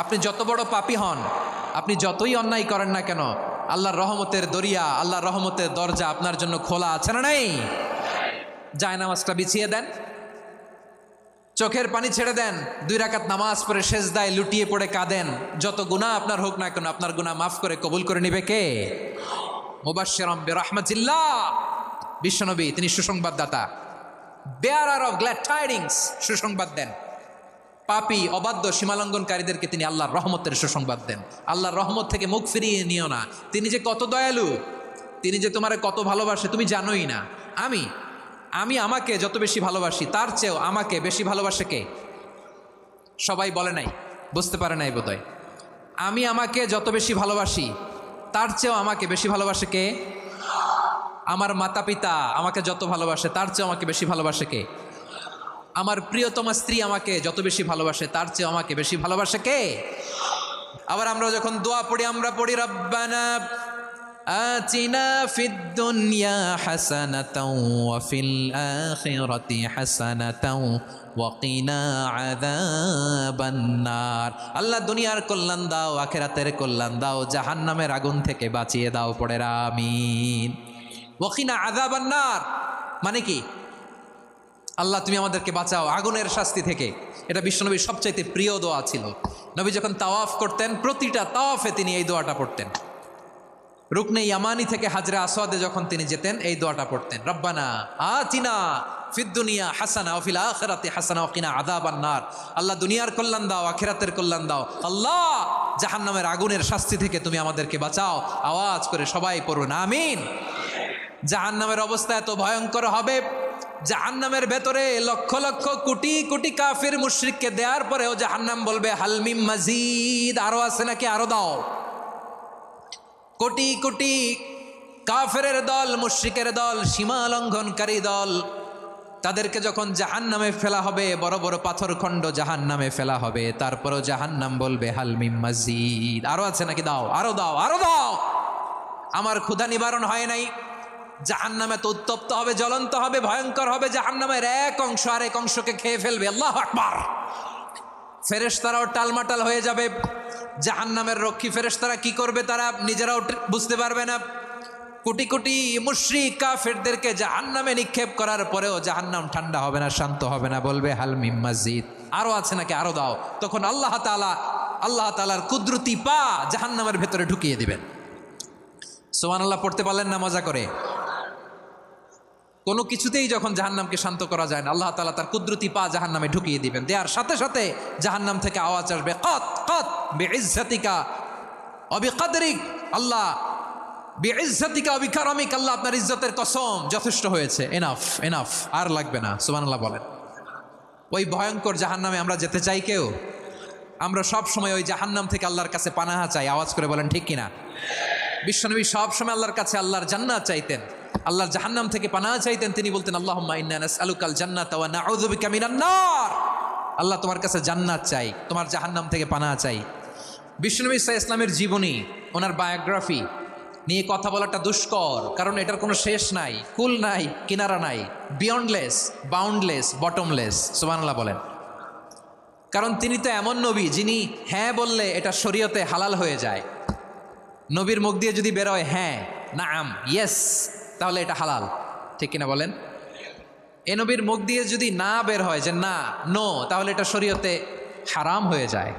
আপনি যত বড় পাপী হন, আপনি যতই অন্যায় করেন না কেন, আল্লাহর রহমতের দরিয়া, আল্লাহর রহমতের দরজা আপনার জন্য খোলা আছে না নাই? জায়নামাজটা বিছিয়ে দেন, চোখের পানি ছেড়ে দেন, 2 রাকাত নামাজ পড়ে সেজদায় লুটিয়ে পড়ে কাঁদেন। যত গুনাহ আপনার হোক না কেন, আপনার গুনাহ মাফ করে কবুল করে নিবে কে? মুবাশশিরাম বিরহমাতিল্লাহ, বিশ্বনবী তিনি সুসংবাদদাতা, বেয়ারার অফ গ্ল্যাড টাইডিংস, সুসংবাদ দেন। পাপী অবাধ্য সীমালঙ্ঘনকারীদেরকে তিনি আল্লাহর রহমতের সুসংবাদ দেন। আল্লাহর রহমত থেকে মুখ ফিরিয়ে নিও না। তিনি যে কত দয়ালু, তিনি যে তোমারে কত ভালোবাসে তুমি জানোই না। আমি আমাকে যত বেশি ভালোবাসি তার চেয়েও আমাকে বেশি ভালোবাসে কে? সবাই বলে নাই, বুঝতে পারে নাই বোধহয়। আমি আমাকে যত বেশি ভালোবাসি তার চেয়েও আমাকে বেশি ভালোবাসে কে? আমার মাতা পিতা আমাকে যত ভালোবাসে তার চেয়েও আমাকে বেশি ভালোবাসে কে? আমার প্রিয়তমা স্ত্রী আমাকে যত বেশি ভালোবাসে তার চেয়েও আমাকে বেশি ভালোবাসে কে? আবার আমরা যখন দোয়া পড়ি, আমরা পড়ি রব্বানা আতিনা ফিদ দুনিয়া হাসানাতাও ওয়া ফিল আখিরাতি হাসানাতাও ওয়া কিনা আযাবান নার। আল্লাহ দুনিয়ার কল্যাণ দাও, আখিরাতের কল্যাণ দাও, জাহান্নামের আগুন থেকে বাঁচিয়ে দাও। পড়ে আমিন। ওয়া কিনা আযাবান নার মানে কি? আল্লাহ তুমি আমাদেরকে বাঁচাও আগুনের শাস্তি থেকে। এটা বিশ্বনবীর সবচাইতে প্রিয় দোয়া ছিল। নবী যখন তাওয়াফ করতেন, প্রতিটা তাওয়াফে তিনি এই দোয়াটা পড়তেন। রুকনে ইয়ামানি থেকে হাজরে আসওয়াদে যখন তিনি যেতেন, এই দোয়াটা পড়তেন, রব্বানা আতিনা ফিদ দুনিয়া হাসানা ওয়া ফিল আখিরাতি হাসানা ওয়া কিনা আযাবান নার। আল্লাহ দুনিয়ার কল্যাণ দাও, আখিরাতের কল্যাণ দাও। আল্লাহ জাহান্নামের আগুনের শাস্তি থেকে তুমি আমাদেরকে বাঁচাও। আওয়াজ করে সবাই পড়ুন আমিন। জাহান্নামের অবস্থা এত ভয়ঙ্কর হবে, জাহান্নামের ভেতরে লক্ষ লক্ষ কোটি কোটি কাফির মুশরিককে দেওয়ার পরেও জাহান্নাম বলবে হালমিম মাজিদ, আরো আছে নাকি, আরো দাও। কোটি কোটি কাফেরের দল, মুশরিকের দল, সীমা লঙ্ঘনকারী দল, তাদেরকে যখন জাহান্নামে ফেলা হবে, বড় বড় পাথরখণ্ড জাহান্নামে ফেলা হবে, তারপরও জাহান্নাম বলবে হালমিম মাজিদ, আরো আছে নাকি, দাও, আরো দাও, আরো দাও। আমার ক্ষুধা নিবারণ হয় নাই। জাহান্নামে তো উত্তপ্ত হবে, জ্বলন্ত হবে, ভয়ঙ্কর হবে। জাহান্নামের এক অংশ আর এক অংশকে খেয়ে ফেলবে। আল্লাহু আকবার। ফেরেশতারাও টালমাটাল হয়ে যাবে। জাহান্নামের রক্ষী ফেরেশতারা কি করবে তারা নিজেরাও বুঝতে পারবে না। কোটি কোটি মুশরিক কাফেরদেরকে জাহান্নামে নিক্ষেপ করার পরেও জাহান্নাম ঠান্ডা হবে না, শান্ত হবে না, বলবে হাল মিম মাজিদ, আরো আছে নাকি, আরো দাও। তখন আল্লাহ তাআলার কুদরতি পা জাহান্নামের ভেতরে ঢুকিয়ে দিবেন। সুবহানাল্লাহ পড়তে পারলেন না মজা করে? কোনো কিছুতেই যখন জাহান্নামকে শান্ত করা যায় না, আল্লাহ তাআলা তার কুদরতি পা জাহান্নামে ঢুকিয়ে দিবেন। দেওয়ার সাথে সাথে জাহান্নাম থেকে আওয়াজ আসবে, কত কত বিইজ্জাতিকা ওয়া বিকদরিক, আল্লাহ বিইজ্জাতিকা ওয়া বিকারামিক, আল্লাহ আপনার ইজ্জতের কসম, যথেষ্ট হয়েছে, এনাফ এনাফ, আর লাগবে না। সুবহানাল্লাহ বলেন। ওই ভয়ঙ্কর জাহান্নামে আমরা যেতে চাই কেউ? আমরা সব সময় ওই জাহান্নাম থেকে আল্লাহর কাছে পানাহা চাই। আওয়াজ করে বলেন ঠিক কিনা? বিশ্বনবী সব সময় আল্লাহর কাছে আল্লাহর জান্নাত চাইতেন, আল্লাহর জাহান্নাম থেকে পানাহা চাইতেন। তিনি বলতেন আল্লাহুম্মা ইন্না নাসআলুকাল জান্নাতা ওয়া নাউযু বিকা মিনান নার। আল্লাহ তোমার কাছে জান্নাত চাই, তোমার জাহান্নাম থেকে পানাহা চাই। বিশ্বনবী সাল্লাল্লাহু আলাইহি ইসলামের জীবনী, ওনার বায়োগ্রাফি নিয়ে কথা বলাটা দুষ্কর, কারণ এটার কোনো শেষ নাই, কুল নাই, কিনারা নাই, বিয়ন্ডলেস, বাউন্ডলেস, বটমলেস। সুবহানাল্লাহ বলেন। কারণ তিনি তো এমন নবী যিনি হ্যাঁ বললে এটা শরীয়তে হালাল হয়ে যায়। নবীর মুখ দিয়ে যদি বেরোয় হ্যাঁ, নাম, ইয়েস, তাহলে এটা হালাল, ঠিক কিনা বলেন? এ নবীর মুখ দিয়ে যদি না বের হয় যে না, নো, তাহলে এটা শরীয়তে হারাম হয়ে যায়।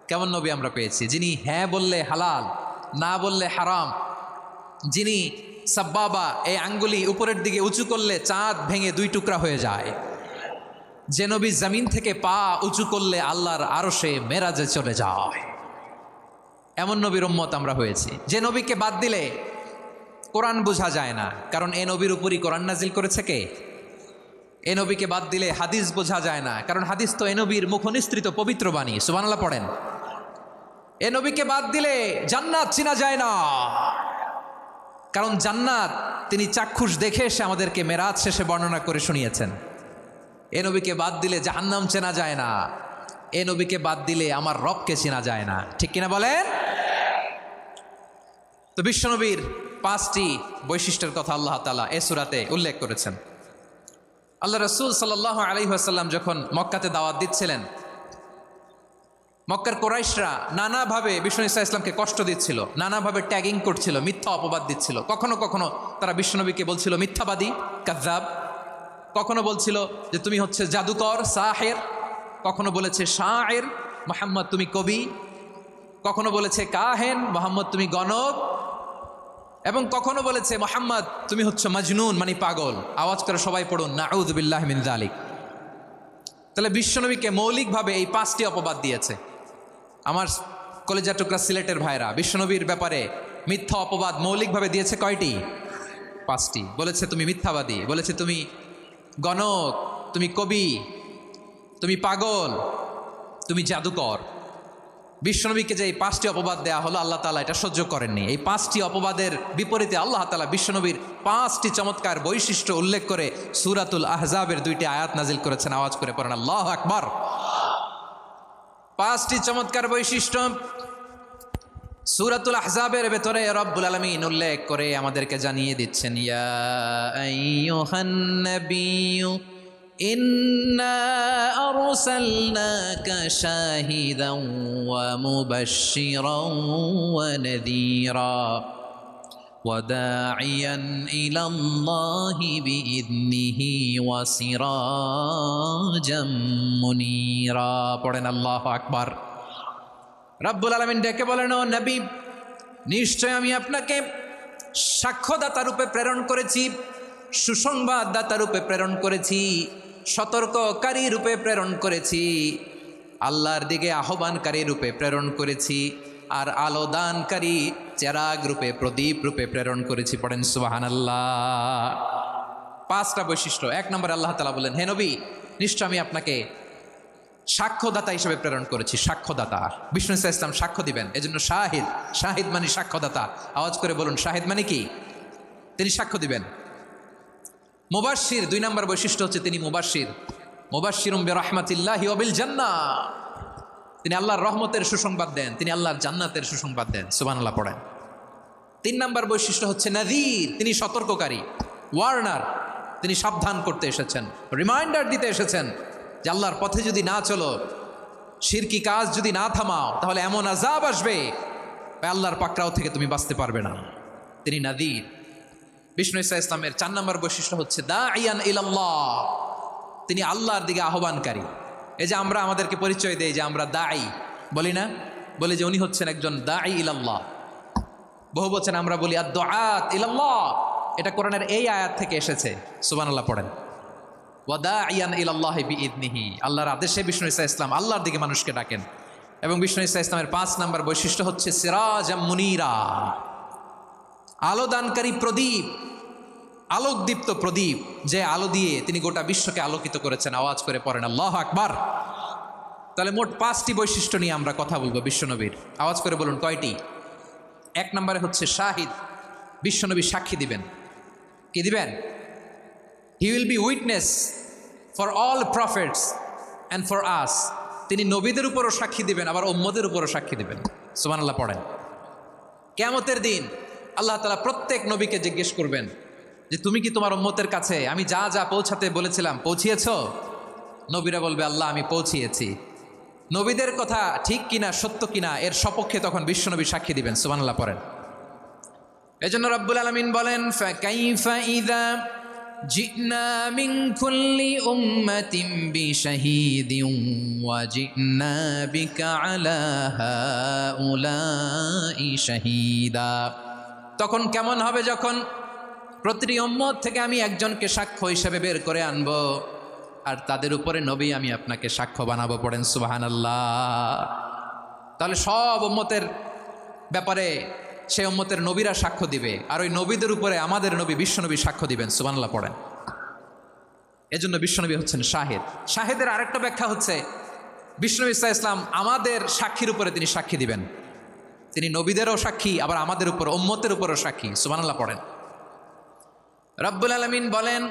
কেমন নবী আমরা পেয়েছি, যিনি হ্যাঁ বললে হালাল, না বললে হারাম, যিনি সাব্বাবা, এই আঙ্গুলি উপরের দিকে উঁচু করলে চাঁদ ভেঙে 2 টুকরা হয়ে যায়, যে নবী জমিন থেকে পা উঁচু করলে আল্লাহর আরশে মেরাজে চলে যায়। এমন নবীর উম্মত আমরা হয়েছি। যে নবীকে বাদ দিলে কোরআন বোঝা যায় না, কারণ এ নবীর উপরই কোরআন নাজিল করেছে কে? এ নবীকে বাদ দিলে হাদিস বোঝা যায় না, কারণ হাদিস তো এ নবীর মুখনিসৃত পবিত্র বাণী। সুবহানাল্লাহ পড়েন। এ নবীকে বাদ দিলে জান্নাত চিনা যায় না, কারণ জান্নাত তিনি চাক্ষুষ দেখে এসে আমাদেরকে মেরাজ শেষে বর্ণনা করে শুনিয়েছেন। এ নবীকে বাদ দিলে জাহান্নাম চেনা যায় না, এ নবীকে বাদ দিলে আমার রবকে চেনা যায় না, ঠিক কিনা বলেন? তো বিশ্বনবীর 5টি বৈশিষ্ট্যের কথা আল্লাহ তাআলা এই সূরাতে উল্লেখ করেছেন। আল্লাহ রাসূল সাল্লাল্লাহু আলাইহি ওয়াসাল্লাম যখন মক্কাতে দাওয়াত দিচ্ছিলেন, মক্কার কোরাইশরা নানাভাবে বিষ্ণু ইসা ইসলামকে কষ্ট দিচ্ছিল, নানাভাবে ট্যাগিং করছিল, মিথ্যা অপবাদ দিচ্ছিল। কখনো কখনো তারা বিশ্বনবীকে বলছিল মিথ্যাবাদী, কাযযাব। কখনো বলছিল যে তুমি হচ্ছে জাদুকর, সাহের। কখনো বলেছে শায়ের, মুহাম্মদ তুমি কবি। কখনো বলেছে কাহেন, মুহাম্মদ তুমি গণক। এবং কখনো বলেছে মুহাম্মদ তুমি হচ্ছে মাজনুন, মানে পাগল। আওয়াজ করে সবাই পড়ুন নাউযু বিল্লাহি মিন যালিক। তাহলে বিশ্বনবীকে মৌলিকভাবে এই 5টি অপবাদ দিয়েছে। আমার কলেজা টুকরা সিলেটের ভাইরা, বিশ্বনবীর ব্যাপারে মিথ্যা অপবাদ মৌলিকভাবে দিয়েছে কয়টি? 5টি। বলেছে তুমি মিথ্যাবাদী, বলেছে তুমি গণক, তুমি কবি, তুমি পাগল, তুমি জাদুকর। বিশ্বনবীকে যে এই 5টি অপবাদ দেয়া হলো, আল্লাহ তাআলা এটা সহ্য করেননি। এই 5টি অপবাদের বিপরীতে আল্লাহ তাআলা বিশ্বনবীর 5টি চমৎকার বৈশিষ্ট্য উল্লেখ করে সূরাতুল আহজাবের 2টি আয়াত নাজিল করেছেন। আওয়াজ করে পড়েন আল্লাহু আকবার। 5টি চমৎকার বৈশিষ্ট্য সূরাতুল আহজাবের ভেতরে রব্বুল আলামিন উল্লেখ করে আমাদেরকে জানিয়ে দিচ্ছেন, ইয়া আইয়ুহান নাবিয়্যু ইন্না আরসালনাকা শাহিদান ওয়া মুবাশশিরান ওয়া নাযীরা ওয়া দাঈয়ান ইলাল্লাহি বিইذনিহি ওয়া সিরাজাম মুনীরা। পড়েন আল্লাহু আকবার। রব্বুল আলামিন ডেকে বলেন, ও নবী, নিশ্চয় আমি আপনাকে সাক্ষ্যদাতা রূপে প্রেরণ করেছি, সুসংবাদদাতা রূপে প্রেরণ করেছি, সতর্ককারী রূপে প্রেরণ করেছি, আল্লাহর দিকে আহ্বানকারী রূপে প্রেরণ করেছি, আর আলো দানকারী চেরাগ রূপে, প্রদীপ রূপে প্রেরণ করেছি। পড়েন সুবহানাল্লাহ। 5টা বৈশিষ্ট্য। 1 নম্বরে আল্লাহ তাআলা বলেন, হে নবী, নিশ্চয় আমি আপনাকে সাক্ষ্যদাতা হিসেবে প্রেরণ করেছি। সাক্ষ্যদাতা, বিষ্ণু ইসা ইসলাম সাক্ষ্য দিবেন, এজন্য শাহিদ। শাহিদ মানে সাক্ষ্যদাতা। আওয়াজ করে বলুন শাহিদ মানে কি? তিনি সাক্ষ্য দিবেন। মুবাশশির, 2 নম্বর বৈশিষ্ট্য হচ্ছে তিনি মুবাশশির। মুবাশশিরুম বিরাহমাতিল্লাহি ওয়া বিল জান্নাহ। তিনি আল্লাহর রহমতের সুসংবাদ দেন, তিনি আল্লাহর জান্নাতের সুসংবাদ দেন। সুবহানাল্লাহ পড়েন। 3 নম্বর বৈশিষ্ট্য হচ্ছে নাযীর, তিনি সতর্ককারী, ওয়ার্নার। তিনি সাবধান করতে এসেছেন, রিমাইন্ডার দিতে এসেছেন যে আল্লাহর পথে যদি না চলো, শিরকি কাজ যদি না থামাও, তাহলে এমন আযাব আসবে আল্লাহর পাকড়াও থেকে তুমি বাঁচতে পারবে না। তিনি নাযীর। বিষ্ণু ইসা ইসলামের 4 নম্বর বৈশিষ্ট্য হচ্ছে দাঈয়ান ইলাল্লাহ, তিনি আল্লাহর দিকে আহ্বানকারী। এই যে আমরা আমাদেরকে পরিচয় দেই যে আমরা দাঈ, বলি না? বলি যে উনি হচ্ছেন একজন দাঈ ইলাল্লাহ। বহু বচন আমরা বলি আদ-দুআত ইলাল্লাহ। এটা কোরআনের এই আয়াত থেকে এসেছে। সুবহানাল্লাহ পড়েন। ওয়া দাঈয়ান ইলাল্লাহি বিইذনিহি, আল্লাহর আদেশে বিষ্ণু ইসা ইসলাম আল্লাহর দিকে মানুষকে ডাকেন। এবং বিষ্ণু ইসা ইসলামের 5 নম্বর বৈশিষ্ট্য হচ্ছে সিরাজাম মুনীরা, আলোদানকারী প্রদীপ, আলোকদীপ্ত প্রদীপ, যে আলো দিয়ে তিনি গোটা বিশ্বকে আলোকিত করেছেন। আওয়াজ করে পড়েন আল্লাহু আকবার। তাহলে মোট 5টি বৈশিষ্ট্য নিয়ে আমরা কথা বলবো বিশ্বনবীর। আওয়াজ করে বলুন কয়টি? 1 নম্বরে হচ্ছে শাহিদ, বিশ্বনবী সাক্ষী দিবেন। কি দিবেন? He will be witness for all prophets and for us. তিনি নবীদের উপরও সাক্ষী দিবেন, আবার উম্মতের উপরও সাক্ষী দিবেন। সুবহানাল্লাহ পড়েন। কিয়ামতের দিন আল্লাহ তাআলা প্রত্যেক নবীকে জিজ্ঞেস করবেন যে তুমি কি তোমার উম্মতের কাছে আমি যা যা পৌঁছাতে বলেছিলাম পৌঁছিয়েছো? নবীরা বলবে আল্লাহ আমি পৌঁছিয়েছি। নবীদের কথা ঠিক কিনা, সত্য কিনা, এর সপক্ষে তখন বিশ্বনবী সাক্ষী দিবেন। সুবহানাল্লাহ পড়েন। এজন্য রব্বুল আলামিন বলেন, ফাকাইফা ইযা জিনা মিন কুল্লি উম্মাতিন বিশাহীদিন ওয়া জিনা বিকা আলা হাউলাই শাহীদা। তখন কেমন হবে যখন প্রতিটি উম্মত থেকে আমি একজনকে সাক্ষ্য হিসেবে বের করে আনবো, আর তাদের উপরে নবী আমি আপনাকে সাক্ষ্য বানাবো। পড়েন সুবহানাল্লাহ। তাহলে সব উম্মতের ব্যাপারে সেই উম্মতের নবীরা সাক্ষ্য দিবে, আর ওই নবীদের উপরে আমাদের নবী বিশ্বনবী সাক্ষ্য দিবেন। সুবহানাল্লাহ পড়েন। এজন্য বিশ্বনবী হচ্ছেন শাহিদ। শাহিদের আরেকটা ব্যাখ্যা হচ্ছে বিশ্বনবী সাল্লাল্লাহু আলাইহি ওয়াসাল্লাম আমাদের সাক্ষীর উপরে তিনি সাক্ষী দিবেন। তিনি নবীদেরও সাক্ষী, আবার আমাদের উপর, উম্মতের উপরও সাক্ষী। সুবহানাল্লাহ পড়েন। রব্বুল আলামিন বলেন,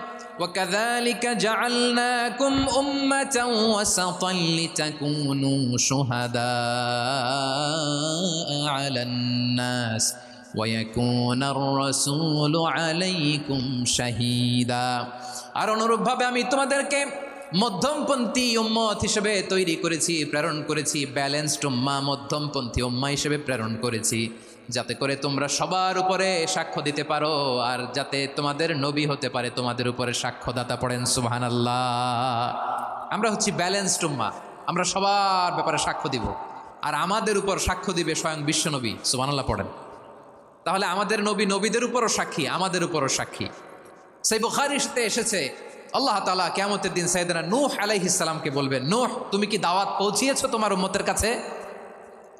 وَكَذَلِكَ جَعَلْنَاكُمْ أُمَّةً وَسَطًا لِتَكُونُوا شُهَدَاءَ عَلَى النَّاسِ وَيَكُونَ الرَّسُولُ عَلَيْكُمْ شَهِيدًا। আর অনুরূপভাবে আমি তোমাদেরকে মধ্যমপন্থী উম্মত হিসেবে তৈরি করেছি, প্রেরণ করেছি। ব্যালেন্সড উম্মাহ, মধ্যমপন্থী উম্মাহ হিসেবে প্রেরণ করেছি, যাতে করে তোমরা সবার উপরে সাক্ষ্য দিতে পারো, আর যাতে তোমাদের নবী হতে পারে তোমাদের উপরে সাক্ষ্যদাতা। পড়েন সুবহানাল্লাহ। আমরা হচ্ছি ব্যালেন্সড উম্মাহ, আমরা সবার ব্যাপারে সাক্ষ্য দিব, আর আমাদের উপর সাক্ষ্য দিবে স্বয়ং বিশ্বনবী। সুবহানাল্লাহ পড়েন। তাহলে আমাদের নবী নবীদের উপরও সাক্ষী, আমাদের উপরও সাক্ষী। সেই বুখারীতে এসেছে, আল্লাহ তাআলা কিয়ামতের দিন সাইয়েদনা নূহ আলাইহিস সালামকে বলবেন, নূহ তুমি কি দাওয়াত পৌঁছিয়েছো তোমার উম্মতের কাছে?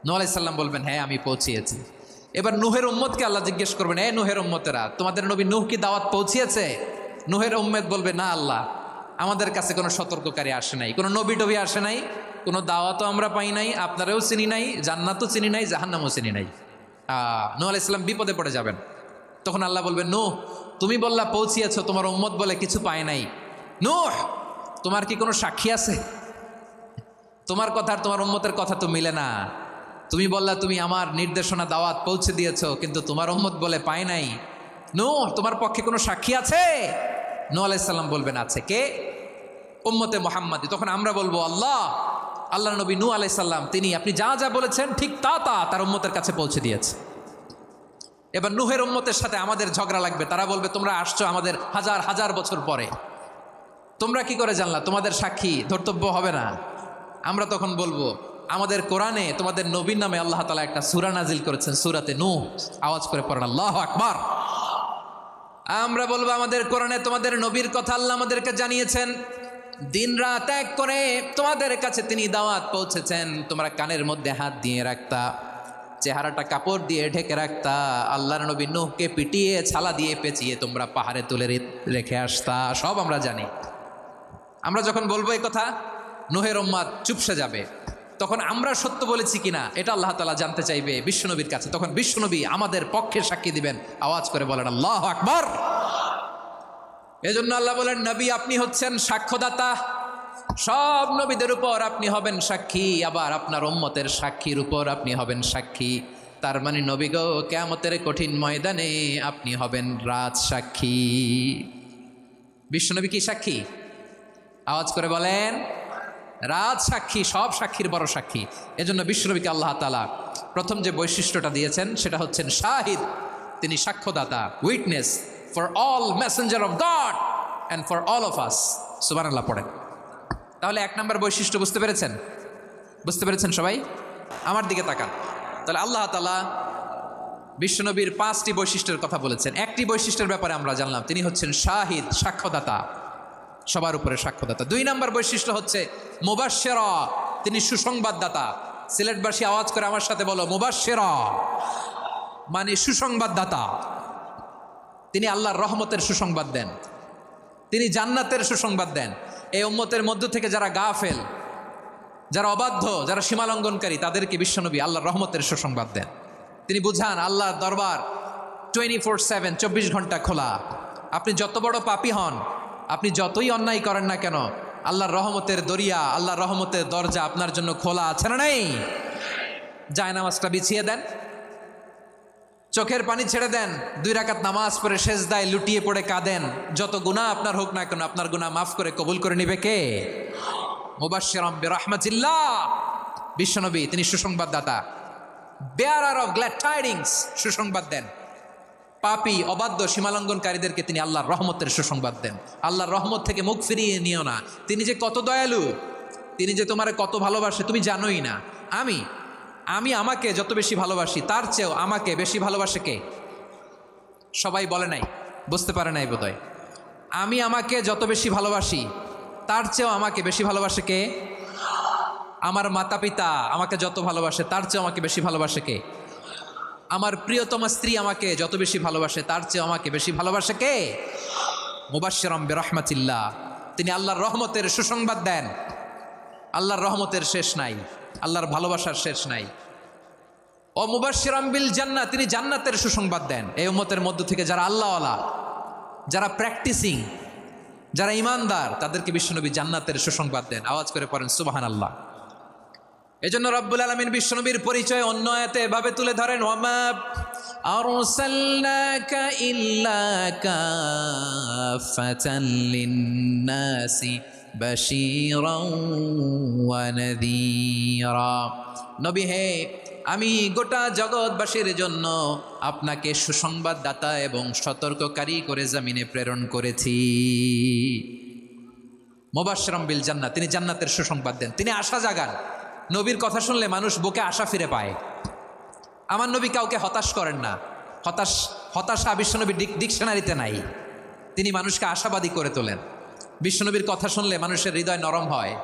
নূহ আলাইহিস সালাম বলবেন, হ্যাঁ আমি পৌঁছিয়েছি। এবার নূহের উম্মতকে আল্লাহ জিজ্ঞেস করবেন, এ নূহের উম্মতেরা, তোমাদের নবী নূহ কি দাওয়াত পৌঁছিয়েছে? নূহের উম্মত বলবে, না আল্লাহ, আমাদের কাছে কোনো সতর্ককারী আসে নাই, কোনো নবী টবি আসে নাই, কোনো দাওয়াতও আমরা পাই নাই, আপনারাও চিনি নাই, জান্নাতও চিনি নাই, জাহান্নামও চিনি নাই। নূহ আলাইহিস সালাম বিপদে পড়ে যাবেন। তখন আল্লাহ বলবেন, নূহ তুমি বললা পৌঁছিয়েছো, তোমার উম্মত বলে কিছু পায় নাই। নূহ তোমার কি কোনো সাক্ষী আছে? তোমার কথা আর তোমার উম্মতের কথা তো মিলে না। তুমি বললা তুমি আমার নির্দেশনা দাওয়াত পৌঁছে দিয়েছো, কিন্তু তোমার উম্মত বলে পায় নাই। নূহ তোমার পক্ষে কোনো সাক্ষী আছে? নূহ আলাইহিস সালাম বলবেন, আছে। কে? উম্মতে মুহাম্মাদি। তখন আমরা বলবো, আল্লাহ নবী নূহ আলাইহিস সালাম তিনি আপনি যা যা বলেছেন ঠিক তা তার উম্মতের কাছে পৌঁছে দিয়েছে। এবার নূহের উম্মতের সাথে আমাদের ঝগড়া লাগবে। তারা বলবে, তোমরা আসছো আমাদের হাজার হাজার বছর পরে, তোমরা কি করে জানলা? তোমাদের সাক্ষী ধর্তব্য হবে না? আমরা তখন বলবো, আমাদের কোরআনে তোমাদের নবীর নামে আল্লাহ তাআলা একটা সূরা নাজিল করেছেন, সূরাতে নূহ। আওয়াজ করে পড়েন আল্লাহু আকবার। আমরা বলবো, আমাদের কোরআনে তোমাদের নবীর কথা আল্লাহ আমাদেরকে জানিয়েছেন, দিন রাত এক করে তোমাদের কাছে তিনি দাওয়াত পৌঁছেছেন। তোমরা কানের মধ্যে হাত দিয়ে রাখতা, চেহারাটা কাপড় দিয়ে ঢেকে রাখতা, আল্লাহর নবী নূহকে পিটিয়ে ছালা দিয়ে পেঁচিয়ে তোমরা পাহাড়ে তুলে রেখে আসতা। সব আমরা জানি। আমরা যখন বলবো এই কথা, নূহের উম্মত চুপসে যাবে। তখন আমরা সত্য বলেছি কিনা এটা আল্লাহ তাআলা জানতে চাইবে বিশ্বনবীর কাছে। তখন বিশ্বনবী আমাদের পক্ষে সাক্ষী দিবেন। আওয়াজ করে বলেন আল্লাহু আকবার। এজন্য আল্লাহ বলেন, নবী আপনি হচ্ছেন সাক্ষ্যদাতা, সব নবীদের উপর আপনি হবেন সাক্ষী, আবার আপনার উম্মতের সাক্ষীর উপর আপনি হবেন সাক্ষী। তার মানে নবী গো, কিয়ামতের কঠিন ময়দানে আপনি হবেন রাজ সাক্ষী। বিশ্বনবী কি সাক্ষী? আওয়াজ করে বলেন, রাজ সাক্ষী, সব সাক্ষীর বড় সাক্ষী। এজন্য বিশ্বনবীকে আল্লাহ তাআলা প্রথম যে বৈশিষ্ট্যটা দিয়েছেন সেটা হচ্ছেন শাহিদ। তিনি সাক্ষ্যদাতা, witness for all messenger of God and for all of us. সুবহানাল্লাহ পড়েন। তাহলে এক নম্বর বৈশিষ্ট্য বুঝতে পেরেছেন? বুঝতে পেরেছেন সবাই? আমার দিকে তাকান। তাহলে আল্লাহ তাআলা বিশ্বনবীর 5টি বৈশিষ্ট্যের কথা বলেছেন। একটি বৈশিষ্ট্যের ব্যাপারে আমরা জানলাম, তিনি হচ্ছেন শাহিদ, সাক্ষ্যদাতা, সবার উপরে সাক্ষ্যদাতা। 2 নম্বর বৈশিষ্ট্য হচ্ছে মুবাশশিরা, তিনি সুসংবাদদাতা। সিলেটবাসী আওয়াজ করে আমার সাথে বলো, মুবাশশিরা মানে সুসংবাদদাতা। তিনি আল্লাহর রহমতের সুসংবাদ দেন, তিনি জান্নাতের সুসংবাদ দেন। এই উম্মতের মধ্য থেকে যারা গাফেল, যারা অবাধ্য, যারা সীমালঙ্ঘনকারী, তাদেরকে বিশ্বনবী আল্লাহর রহমতের সুসংবাদ দেন। তিনি বুঝান আল্লাহর দরবার 24/7, 24 ঘন্টা খোলা। আপনি যত বড় পাপী হন, আপনি যতই অন্যায় করেন না কেন, আল্লাহর রহমতের দরিয়া, আল্লাহর রহমতের দরজা আপনার জন্য খোলা আছে না নেই? জায়নামাজটা বিছিয়ে দেন, চোখের পানি ছেড়ে দেন, 2 রাকাত নামাজ পড়ে সেজদায় লুটিয়ে পড়ে কাঁদেন। যত গুনাহ আপনার হোক না কেন, আপনার গুনাহ মাফ করে কবুল করে নিবে কে? মুবাশশিরাম বিরহমাতিল্লাহ। বিশ্বনবী তিনি সুসংবাদদাতা, বেয়ারার অফ গ্ল্যাড টাইডিংস, সুসংবাদ দেন। পাপী, অবাধ্য, সীমালঙ্ঘনকারীদেরকে তিনি আল্লাহর রহমতের সুসংবাদ দেন। আল্লাহর রহমত থেকে মুখ ফিরিয়ে নিও না। তিনি যে কত দয়ালু, তিনি যে তোমারে কত ভালোবাসে তুমি জানোই না। আমি আমাকে যত বেশি ভালোবাসি, তার চেয়েও আমাকে বেশি ভালোবাসে কে? সবাই বলে নাই, বুঝতে পারে নাই বোধহয়। আমি আমাকে যত বেশি ভালোবাসি, তার চেয়েও আমাকে বেশি ভালোবাসে কে? আমার মাতা পিতা আমাকে যত ভালোবাসে, তার চেয়েও আমাকে বেশি ভালোবাসে কে? আমার প্রিয়তমা স্ত্রী আমাকে যত বেশি ভালোবাসে, তার চেয়েও আমাকে বেশি ভালোবাসে কে? মুবাশশিরাম বিরহমাতিল্লাহ, তিনি আল্লাহর রহমতের সুসংবাদ দেন। আল্লাহর রহমতের শেষ নাই, আল্লাহর ভালোবাসার শেষ নাই। ও মুবাশশিরাম বিল জান্নাহ, তিনি জান্নাতের সুসংবাদ দেন। এই উম্মতের মধ্য থেকে যারা আল্লাহওয়ালা, যারা প্র্যাকটিসিং, যারা ইমানদার, তাদেরকে বিশ্বনবী জান্নাতের সুসংবাদ দেন। আওয়াজ করে পড়েন সুবহানাল্লাহ। এজন্য রব্বুল আলামিন বিশ্বনবীর পরিচয় অন্য আয়াতে এভাবে তুলে ধরেন, ওয়ামা আরসালনাকা ইল্লা কাফাতান লিন্নাসি বাশীরাও ওয়া নাযীরা। নবী হে, আমি গোটা জগৎবাসীর জন্য আপনাকে সুসংবাদদাতা এবং সতর্ককারী করে জমিনে প্রেরণ করেছি। মুবাশশিরাম বিল জান্নাত, তিনি জান্নাতের সুসংবাদ দেন, তিনি আশা জাগান। নবীর কথা শুনলে মানুষ বুকে আশা ফিরে পায়। আমার নবী কাউকে হতাশ করেন না। হতাশা বিশ্বনবীর ডিকশনারিতে নাই। তিনি মানুষকে আশাবাদী করে তোলেন। বিশ্বনবীর কথা শুনলে মানুষের হৃদয় নরম হয়,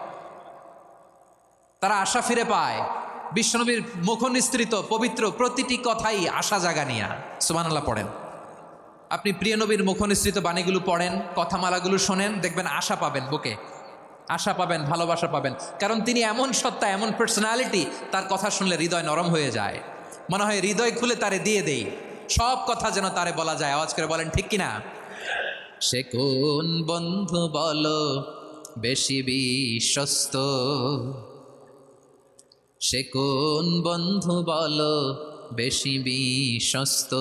তারা আশা ফিরে পায়। বিশ্বনবীর মুখনিসৃত পবিত্র প্রতিটি কথাই আশা জাগানিয়া। সুবহানাল্লাহ পড়েন। আপনি প্রিয় নবীর মুখনিসৃত বাণীগুলো পড়েন, কথামালাগুলো শোনেন, দেখবেন আশা পাবেন, বুকে আশা পাবেন, ভালোবাসা পাবেন। কারণ তিনি এমন সত্তা, এমন পার্সোনালিটি, তার কথা শুনলে হৃদয় নরম হয়ে যায়। মনে হয় হৃদয় খুলে তারে দিয়ে দেই, সব কথা যেন তারে বলা যায়। আওয়াজ করে বলেন ঠিক কিনা? সে কোন বন্ধু বলো বেশি বিশ্বস্ত, সে কোন বন্ধু বলো বেশি বিশ্বস্ত,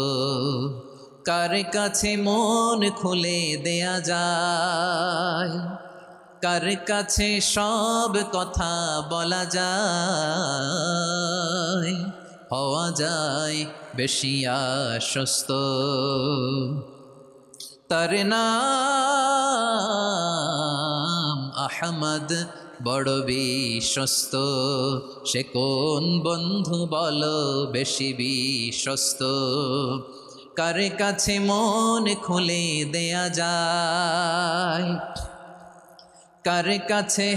কার কাছে মন খুলে দেয়া যায়, কার কাছে সব কথা বলা যায়, হওয়া যায় বেশি আশ্বস্ত। তার নাম আহমদ, বড় বিশ্বস্ত। সে কোন বন্ধু বলো বেশি বিশ্বস্ত, কার কাছে মন খুলে দেয়া যায়, কার কাছে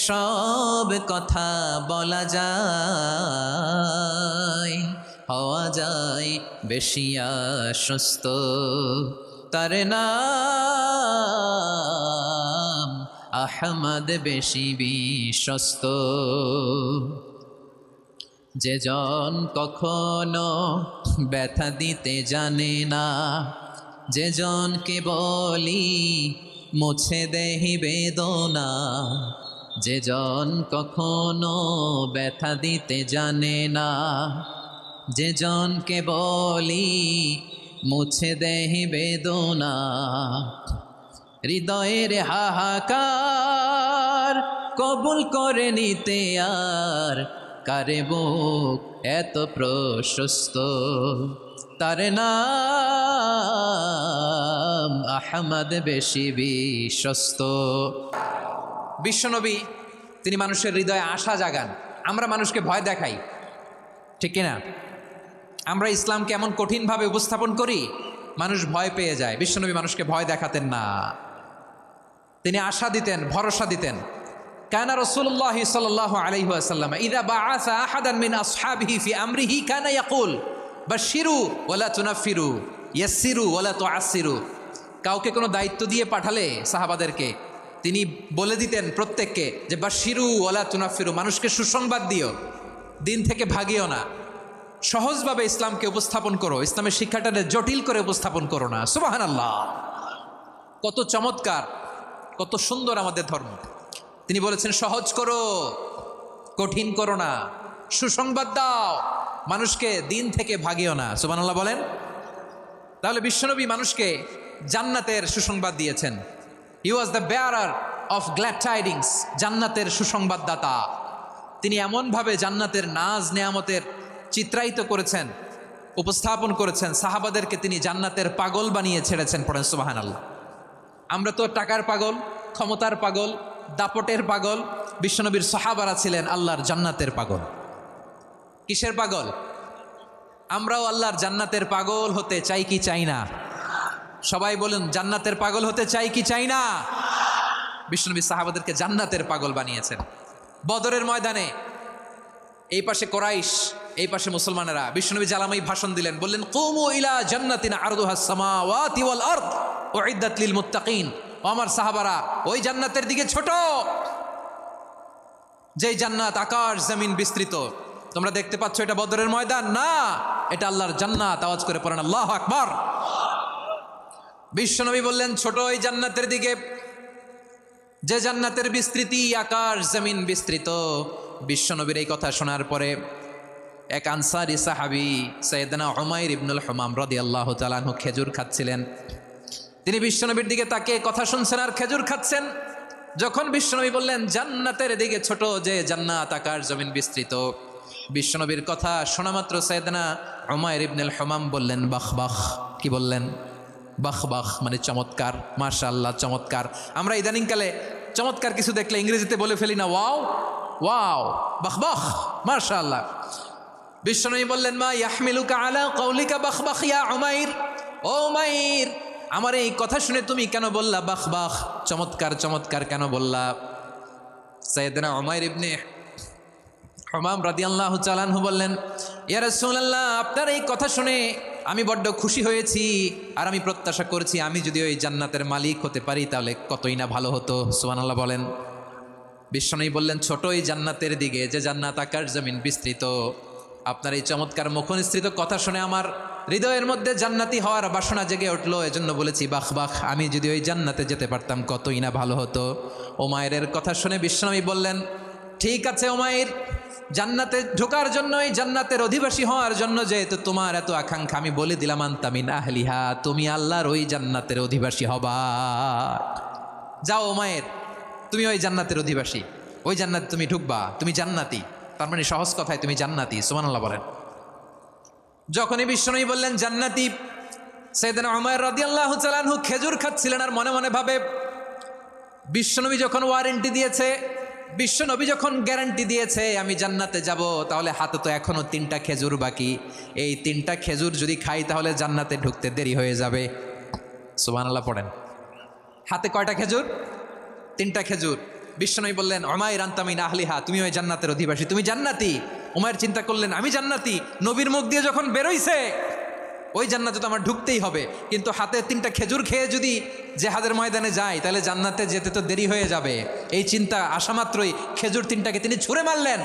সব কথা বলা যায়, হওয়া যায় বেশি আশ্বস্ত। তার নাম আহমদ, বেশি বিশ্বস্ত। যে জন কখনো ব্যথা দিতে জানে না, যে জনকে বলি মুছে দেহি বেদনা, যে জন কখনো ব্যথা দিতে জানে না, যে জনকে বলি মুছে দেহি বেদনা, হৃদয়ের হাহাকার কবুল করে নিতে আর কারে বুক এত প্রশস্ত। তার নাম আহমদ, বেশি বিশ্বস্ত। বিশ্বনবী তিনি মানুষের হৃদয়ে আশা জাগান। আমরা মানুষকে ভয় দেখাই, ঠিক কিনা? আমরা ইসলামকে এমন কঠিনভাবে উপস্থাপন করি, মানুষ ভয় পেয়ে যায়। বিশ্বনবী মানুষকে ভয় দেখাতেন না, তিনি আশা দিতেন, ভরসা দিতেন। কানা রাসূলুল্লাহ সাল্লাল্লাহু আলাইহি ওয়াসাল্লাম ইযা বাআসা আহাদান মিন আসহাবিহি ফি আমরিহি কানা ইয়াকুল বাশশিরু ওয়ালা তুনাফিরু, ইয়াসসিরু ওয়ালা তুআসসিরু। কাউকে কোনো দায়িত্ব দিয়ে পাঠালে সাহাবাদেরকে তিনি বলে দিতেন প্রত্যেককে যে বাশশিরু ওয়ালা তুনাফিরু, মানুষকে সুসংবাদ দিও, দিন থেকে ভাগিও না, সহজভাবে ইসলামকে উপস্থাপন করো, ইসলামের শিক্ষাটাকে জটিল করে উপস্থাপন করো না। সুবহানাল্লাহ, কত চমৎকার, কত সুন্দর আমাদের ধর্ম। তিনি বলেছেন সহজ করো, কঠিন করো না, সুসংবাদ দাও, মানুষকে দিন থেকে ভাগিও না। সুবহানাল্লাহ বলেন। তাহলে বিশ্বনবী মানুষকে জান্নাতের সুসংবাদ দিয়েছেন। He was the bearer of glad tidings, জান্নাতের সুসংবাদদাতা। তিনি এমনভাবে জান্নাতের নাজ নেয়ামতের চিত্রায়িত করেছেন, উপস্থাপন করেছেন, সাহাবাদেরকে তিনি জান্নাতের পাগল বানিয়ে ছেড়েছেন। পড়েন সুবহানাল্লাহ। আমরা তো টাকার পাগল, ক্ষমতার পাগল, দাপটের পাগল। বিশ্বনবীর সাহাবারা ছিলেন আল্লাহর জান্নাতের পাগল। কিসের পাগল? আমরাও আল্লাহর জান্নাতের পাগল হতে চাই কি চাই না? সবাই বলুন, জান্নাতের পাগল হতে চাই কি চাই না? বিশ্বনবী সাহাবাদেরকে জান্নাতের পাগল বানিয়েছেন। বদরের ময়দানে এই পাশে কোরাইশ, এই পাশে মুসলমানেরা। বিশ্বনবী জালামাই ভাষণ দিলেন, বললেন কুমু ইলা জান্নাতিন আরদুহাস সামাওয়াতি ওয়াল আরদ উইদ্দাত লিল মুত্তাকিন। ও আমার সাহাবারা, ওই জান্নাতের দিকে ছোট, যেই জান্নাত আকাশ জমিন বিস্তৃত। তোমরা দেখতে পাচ্ছ এটা বদরের ময়দান না, এটা আল্লাহর জান্নাত। আওয়াজ করে পড়েন আল্লাহু আকবার। বিশ্বনবী বললেন ছোট ওই জান্নাতের দিকে, যে জান্নাতের বিস্তৃতি আকাশ জমিন বিস্তৃত। বিশ্বনবীর এই কথা শোনার পরে এক আনসারী সাহাবী সাইয়েদনা উমাইর ইবনুল হুমাম রাদিয়াল্লাহু তাআলা আনহু খেজুর খাচ্ছিলেন। তিনি বিশ্বনবীর দিকে তাকিয়ে কথা শুনছেন আর খেজুর খাচ্ছেন। যখন বিশ্বনবী বললেন জান্নাতের দিকে ছোট যে জান্নাত আকাশ জমিন বিস্তৃত, বিশ্বনবীর কথা শোনা মাত্র সাইয়েদনা উমাইর ইবনুল হুমাম বললেন বাখ বাখ। কি বললেন? বাখ বাখ মানে চমৎকার, মাশাআল্লাহ চমৎকার। আমরা ইদানিংকালে চমৎকার কিছু দেখলে ইংরেজিতে বলে ফেলি না ওয়াও ওয়াও, বাখ বাখ, মাশাআল্লাহ। বিশ্বনবী বললেন মা ইয়াহমিলুকা আলা কওলিকা বাখ বাখ ইয়া উমাইর। ও উমাইর, আমার এই কথা শুনে তুমি কেন বললা বাখ বাখ, চমৎকার চমৎকার কেন বললা? সাইয়েদনা উমাইর ইবনে হুমাম রাদিয়াল্লাহু তাআলা আনহু বললেন ইয়া রাসূলুল্লাহ, আপনার এই কথা শুনে আমি বড্ড খুশি হয়েছি, আর আমি প্রত্যাশা করছি আমি যদি ওই জান্নাতের মালিক হতে পারি তাহলে কতই না ভালো হতো। সুবহানাল্লাহ বলেন। বিশ্বনবী বললেন ছোট এই জান্নাতের দিকে যে জান্নাত আকাশ জমিন বিস্তৃত, আপনার এই চমৎকার মুখনিসৃত কথা শুনে আমার হৃদয়ের মধ্যে জান্নাতি হওয়ার বাসনা জেগে উঠলো, এজন্য বলেছি বাখ বাখ, আমি যদি ওই জান্নাতে যেতে পারতাম কতই না ভালো হতো। উমাইরের কথা শুনে বিশ্বনবী বললেন ঠিক আছে উমাইর, জান্নাতে ঢোকার জন্য, এই জান্নাতের অধিবাসী হওয়ার জন্য যেহেতু তোমার এত আকাঙ্ক্ষা, আমি বলে দিলাম আনতা মিন আহলিহা, তুমি আল্লাহর ওই জান্নাতের অধিবাসী হবা। যাও উমাইর, তুমি ওই জান্নাতের অধিবাসী, ওই জান্নাতে তুমি ঢুকবা, তুমি জান্নাতি। তার মানে সহজ কথায় তুমি জান্নাতি। সুবহানাল্লাহ বলেন। যখনই বিশ্বনবী বললেন জান্নাতি, সাইয়েদনা উমাইর রাদিয়াল্লাহু তাআলা আনহু খেজুর খাচ্ছিলেন আর মনে মনে ভাবে বিশ্বনবী যখন ওয়ারেন্টি দিয়েছে, বিশ্বনবী যখন গ্যারান্টি দিয়েছে আমি জান্নাতে যাব, তাহলে হাতে তো এখনো 3টা খেজুর বাকি। এই 3টা খেজুর যদি খাই তাহলে জান্নাতে ঢুকতে দেরি হয়ে যাবে। সুবহানাল্লাহ পড়েন। হাতে কয়টা খেজুর? 3টা খেজুর। বিশ্বনবী বললেন উমাইর আনতা মিন আহলিহা, তুমি ওই জান্নাতের অধিবাসী, তুমি জান্নাতি। উমাইর চিন্তা করলেন আমি জান্নাতি, নবীর মুখ দিয়ে যখন বেরোইছে ওই জান্নাতে তো আমার ঢুকতেই হবে, কিন্তু হাতে 3টা খেজুর খেয়ে যদি জেহাদের ময়দানে যাই তাহলে জান্নাতে যেতে তো দেরি হয়ে যাবে। এই চিন্তা আসা মাত্রই খেজুর 3টাকে তিনি ছুঁড়ে মারলেন,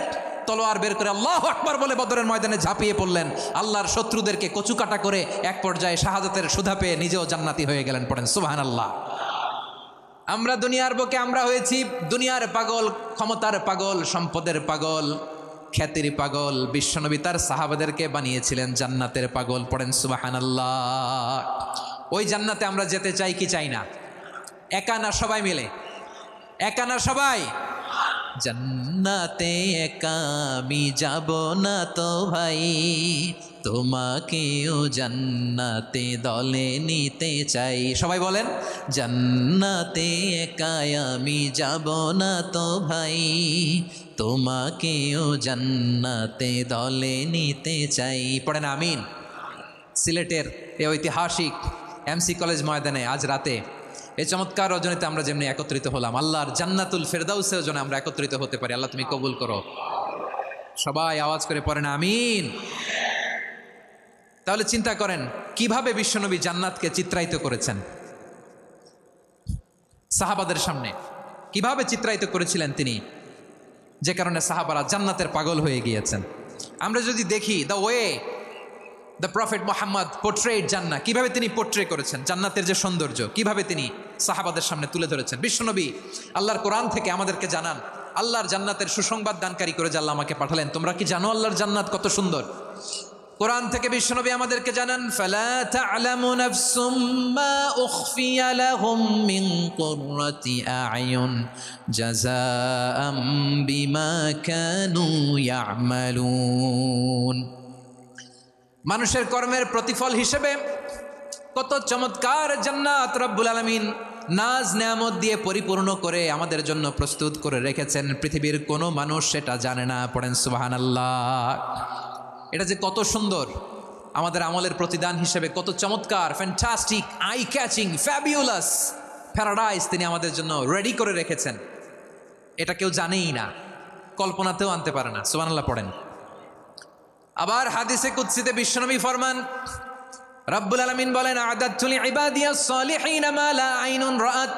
তলোয়ার বের করে আল্লাহু আকবার বলে বদরের ময়দানে ঝাঁপিয়ে পড়লেন। আল্লাহর শত্রুদেরকে কচুকাটা করে এক পর্যায়ে শাহাদাতের সুধা পেয়ে নিজেও জান্নাতি হয়ে গেলেন। পড়েন সুবহানাল্লাহ। আমরা দুনিয়ার বুকে আমরা হয়েছি দুনিয়ার পাগল, ক্ষমতার পাগল, সম্পদের পাগল, খ্যাতির পাগল। বিশ্বনবী তার সাহাবাদেরকে বানিয়েছিলেন জান্নাতের পাগল। পড়েন সুবহানাল্লাহ। ওই জান্নাতে আমরা যেতে চাই কি চাই না? একা না সবাই মিলে? একা না সবাই? জান্নাতে একা আমি যাব না তো ভাই, তোমাকেও জান্নাতে দলে নিতে চাই। সবাই বলেন জান্নাতে একা আমি যাব না তো ভাই, তোমাকেও জান্নাতে দলে নিতে চাই। পড়েন আমিন। সিলেটের এই ঐতিহাসিক এমসি কলেজ ময়দানে আজ রাতে এই চমৎকার রজনীতে আমরা যেমনি একত্রিত হলাম, আল্লাহর জান্নাতুল ফেরদাউসের জন্য আমরা একত্রিত হতে পারি। আল্লাহ তুমি কবুল করো। সবাই আওয়াজ করে পড়েন আমিন। তাহলে চিন্তা করেন কিভাবে বিশ্বনবী জান্নাতকে চিত্রায়িত করেছেন সাহাবাদের সামনে, কিভাবে চিত্রায়িত করেছিলেন তিনি, যে কারণে সাহাবারা জান্নাতের পাগল হয়ে গিয়েছেন। আমরা যদি দেখি the way the prophet Mohammad portrait জান্নাত, কিভাবে তিনি পোর্ট্রে করেছেন জান্নাতের যে সৌন্দর্য, কিভাবে তিনি সাহাবাদের সামনে তুলে ধরেছেন। বিশ্বনবী আল্লাহর কোরআন থেকে আমাদেরকে জানান, আল্লাহর জান্নাতের সুসংবাদ দানকারী করে যে আল্লাহ আমাকে পাঠালেন। তোমরা কি জানো আল্লাহর জান্নাত কত সুন্দর? কোরআন থেকে বিশ্বনবী আমাদেরকে জানান ফালা তা'লামু নাফসুম মা উখফিয়া লাহুম মিন কুররাতি আ'য়ুন জাযাআম বিমা কানু ইয়া'মালুন। মানুষের কর্মের প্রতিফল হিসেবে কত চমৎকার জান্নাত রব্বুল আলামিন নাজ নেয়ামত দিয়ে পরিপূর্ণ করে আমাদের জন্য প্রস্তুত করে রেখেছেন। পৃথিবীর কোনো মানুষ সেটা জানে না। পড়েন সুবহানাল্লাহ। এটা যে কত সুন্দর, আমাদের আমলের প্রতিদান হিসেবে কত চমৎকার, fantastic, eye catching, fabulous paradise তিনি আমাদের জন্য রেডি করে রেখেছেন। এটা কেউ জানেই না, কল্পনাতেও আনতে পারে না। সুবহানাল্লাহ পড়েন। আবার হাদিসে কুদসিতে বিশ্বনবী ফরমান, রব্বুল আলামিন বলেন আ'দাতু লিইবাদিয়াস সালিহিনা মা লা আইনুন রাআত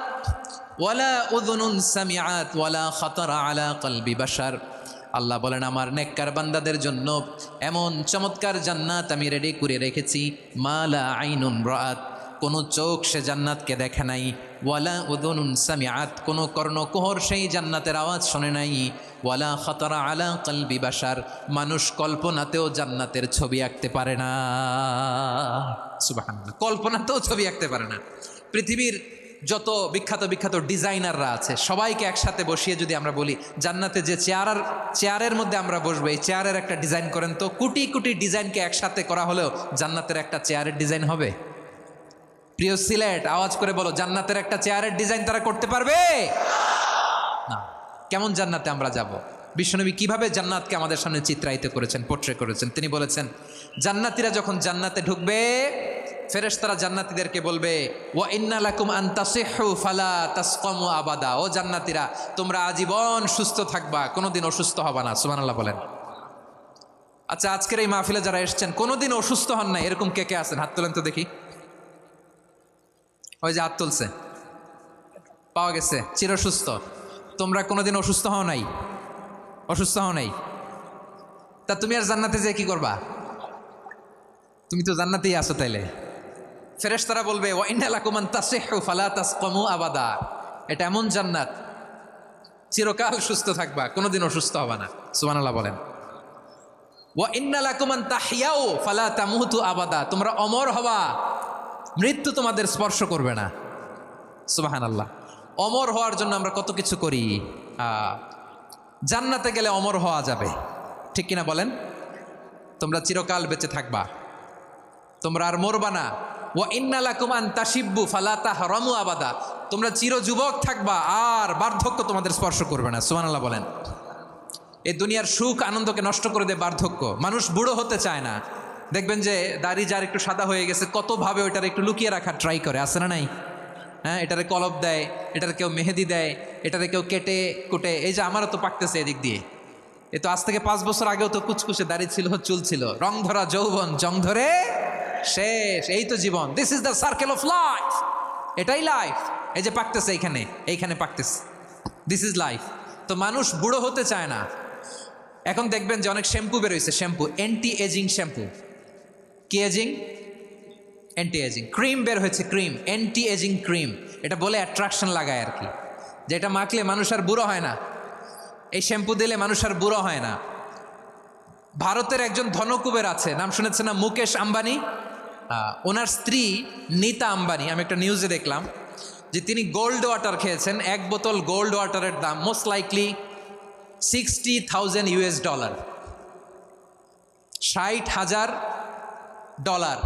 ওয়ালা উযুনুন সামিআত ওয়ালা খাতারা আলা কলবি বাশার। আল্লাহ বলেন আমার নেককার বান্দাদের জন্য এমন চমৎকার জান্নাত আমি রেডি করে রেখেছি, মা লা আইনুন রাআত, কোনো চোখ সে জান্নাতকে দেখে নাই, ওয়ালা উযুনুন সামিআত, কোনো কর্ণকুহর সেই জান্নাতের আওয়াজ শোনে নাই, ওয়ালা খাতারা আলা কলবি বাশার, মানুষ কল্পনাতেও জান্নাতের ছবি আঁকতে পারে না। সুবহানাল্লাহ, কল্পনাতেও ছবি আঁকতে পারে না। পৃথিবীর যত বিখ্যাত বিখ্যাত ডিজাইনাররা আছে সবাইকে একসাথে বসিয়ে যদি আমরা বলি জান্নাতে যে চেয়ারের মধ্যে আমরা বসবো, এই চেয়ারের একটা ডিজাইন করেন তো, কোটি কোটি ডিজাইনকে একসাথে করা হলেও জান্নাতের একটা চেয়ারের ডিজাইন হবে? প্রিয় সিলেট, আওয়াজ করে বলো, জান্নাতের একটা চেয়ারের ডিজাইন তারা করতে পারবে না। কেমন জান্নাতে আমরা যাব? বিশ্বনবী কিভাবে জান্নাতকে আমাদের সামনে চিত্রায়িত করেছেন, পোট্রে করেছেন? তিনি বলেছেন, জান্নাতীরা যখন জান্নাতে ঢুকবে, ফেরেশতারা জান্নাতীদেরকে বলবে, ওয়া ইন্না লাকুম আন তাসিহু ফালা তাসকামু আবাদা। ও জান্নাতীরা, তোমরা আজীবন সুস্থ থাকবা, কোনোদিন অসুস্থ হবা না। সুবহানাল্লাহ বলেন। আচ্ছা, আজকের এই মাহফিলে যারা এসেছেন কোনোদিন অসুস্থ হন না, এরকম কে কে আছেন? হাত তোলেন তো দেখি। ওই যে হাত তুলছে, পাওয়া গেছে, চিরসুস্থ। তোমরা কোনোদিন অসুস্থ হও নাই? অসুস্থ হও নাই? তা তুমি আর জান্নাতে যেয়ে কি করবা? তুমি তো জান্নাতেই আছো। তাইলে ফেরেশতারা বলবে, ওয়া ইন্না লাকুম আন তাসিহু ফালা তাসকামু আবাদা। এটা এমন জান্নাত, চিরকাল সুস্থ থাকবা, কোনোদিন অসুস্থ হবা না। সুবহানাল্লাহ বলেন। ওয়া ইন্না লাকুম আন তাহইয়াউ ফালা তামুতু আবাদা। তোমরা অমর হবা, মৃত্যু তোমাদের স্পর্শ করবে না। সুবহানাল্লাহ। অমর হওয়ার জন্য আমরা কত কিছু করি। জান্নাতে গেলে অমর হওয়া যাবে, ঠিক কিনা বলেন? তোমরা চিরকাল বেঁচে থাকবা, তোমরা আর মরবা না। ওয়া ইন্না লাকুম আন তাশিব্বু ফালা তাহরামু আবাদা। তোমরা চির যুবক থাকবা, আর বার্ধক্য তোমাদের স্পর্শ করবে না। সুবহানাল্লাহ বলেন। এই দুনিয়ার সুখ আনন্দকে নষ্ট করে দেয় বার্ধক্য। মানুষ বুড়ো হতে চায় না। দেখবেন যে দাড়ি যার একটু সাদা হয়ে গেছে, কতভাবে ওইটার একটু লুকিয়ে রাখার ট্রাই করে, আছে না নাই? হ্যাঁ, এটারে কলপ দেয়, এটারে কেউ মেহেদি দেয়, এটারে কেউ কেটে কুটে। এই যে আমারও তো পাকতেছে এদিক দিয়ে। এ তো আজ থেকে 5 বছর আগেও তো কুচকুচে দাড়ি ছিল, চুল ছিল, রং ধরা যৌবন, জং ধরে শেষ। এই তো জীবন। This is the circle of life. এটাই লাইফ। এই যে পাকতেছে এইখানে পাকতেছে, দিস ইজ লাইফ। তো মানুষ বুড়ো হতে চায় না। এখন দেখবেন যে অনেক শ্যাম্পু বেরোইছে, শ্যাম্পু, অ্যান্টি এজিং শ্যাম্পু। কি এজিং? Anti ageing. ক্রিম বের হয়েছে, ক্রিম, অ্যান্টি এজিং ক্রিম। এটা বলে অ্যাট্রাকশন লাগায় আর কি, যে এটা মাখলে মানুষ আর বুড়ো হয় না, এই শ্যাম্পু দিলে মানুষ আর বুড়ো হয় না। ভারতের একজন ধনকুবের আছে, নাম শুনেছেন না? মুকেশ আম্বানি। ওনার স্ত্রী নীতা আম্বানি, আমি একটা নিউজে দেখলাম যে তিনি গোল্ড ওয়াটার খেয়েছেন। 1 বোতল গোল্ড ওয়াটারের দাম মোস্ট লাইকলি $60,000 $60,000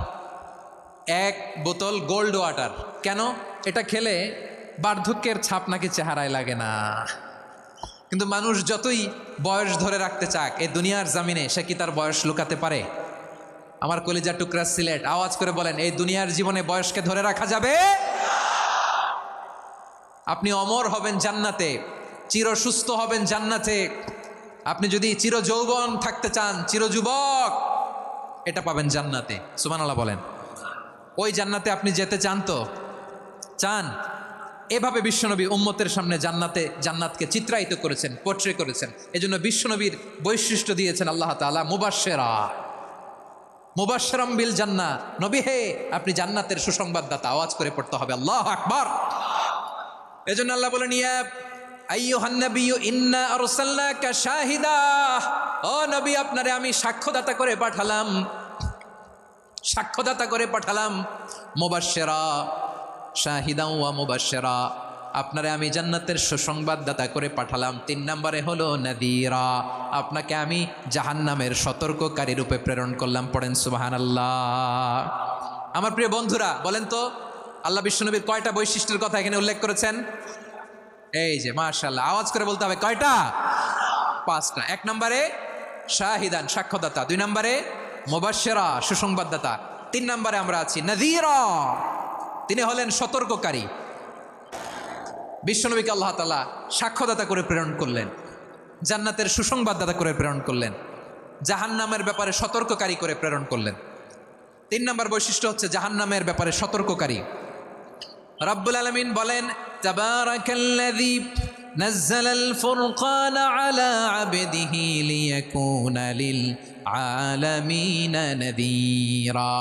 1 বোতল গোল্ড ওয়াটার। কেন? এটা খেলে বার্ধক্যের ছাপ নাকি চেহারায় লাগে না। কিন্তু মানুষ যতই বয়স ধরে রাখতে চাক এই দুনিয়ার জামিনে, সে কি তার বয়স লুকাতে পারে? আমার কলিজা টুকরা সিলেট, আওয়াজ করে বলেন, এই দুনিয়ার জীবনে বয়সকে ধরে রাখা যাবে? আপনি অমর হবেন জান্নাতে, চির সুস্থ হবেন জান্নাতে। আপনি যদি চির যৌবন থাকতে চান, চির যুবক, এটা পাবেন জান্নাতে। সুবহানাল্লাহ বলেন। ওই জান্নাতে আপনি যেতে চান তো? চান? এভাবে বিশ্বনবী উম্মতের সামনে জান্নাতকে চিত্রায়িত করেছেন, পোট্রে করেছেন। এজন্য বিশ্বনবীর বৈশিষ্ট্য দিয়েছেন আল্লাহ তাআলা, মুবাশশিরাম বিল জান্নাহ। নবী হে, আপনি জান্নাতের সুসংবাদদাতা। আওয়াজ করে পড়তে হবে আল্লাহু আকবার। এজন্য আল্লাহ বলেন, ইয়া আইয়ুহান নাবিয়্যু ইন্না আরসালনাকা শাহিদা। ও নবী, আপনারে আমি সাক্ষ্যদাতা করে পাঠালাম। মুবাশশিরা, শাহিদা ওয়া মুবাশশিরা, আপনারে আমি জান্নাতের সুসংবাদদাতা করে পাঠালাম। 3 নম্বরে হলো নাযীরা, আপনাকে আমি জাহান্নামের সতর্ককারী রূপে প্রেরণ করলাম। পড়েন সুবহানাল্লাহ। আমার প্রিয় বন্ধুরা, বলেন তো আল্লাহ বিশ্বনবীর কয়টা বৈশিষ্ট্যের কথা এখানে উল্লেখ করেছেন? এই যে মাশাআল্লাহ, আওয়াজ করে বলতে হবে, কয়টা? 5টা। 1 নম্বরে শাহিদান, সাক্ষ্যদাতা। 2 নম্বরে মুবাশশিরা, সুসংবাদদাতা। 3 নম্বরে আমরা আছি নাযীরা, তিনি হলেন সতর্ককারী। বিশ্বনবীকে আল্লাহ তাআলা সাক্ষ্যদাতা করে প্রেরণ করলেন, জান্নাতের সুসংবাদদাতা করে প্রেরণ করলেন, জাহান্নামের ব্যাপারে সতর্ককারী করে প্রেরণ করলেন। 3 নম্বর বৈশিষ্ট্য হচ্ছে জাহান্নামের ব্যাপারে সতর্ককারী। রব্বুল আলামিন বলেন, তাবারাকাল্লাযী নাযালাল ফুরকানা আলা আবদিহি লিয়াকুনা লিল আলামিনা নাযীরা।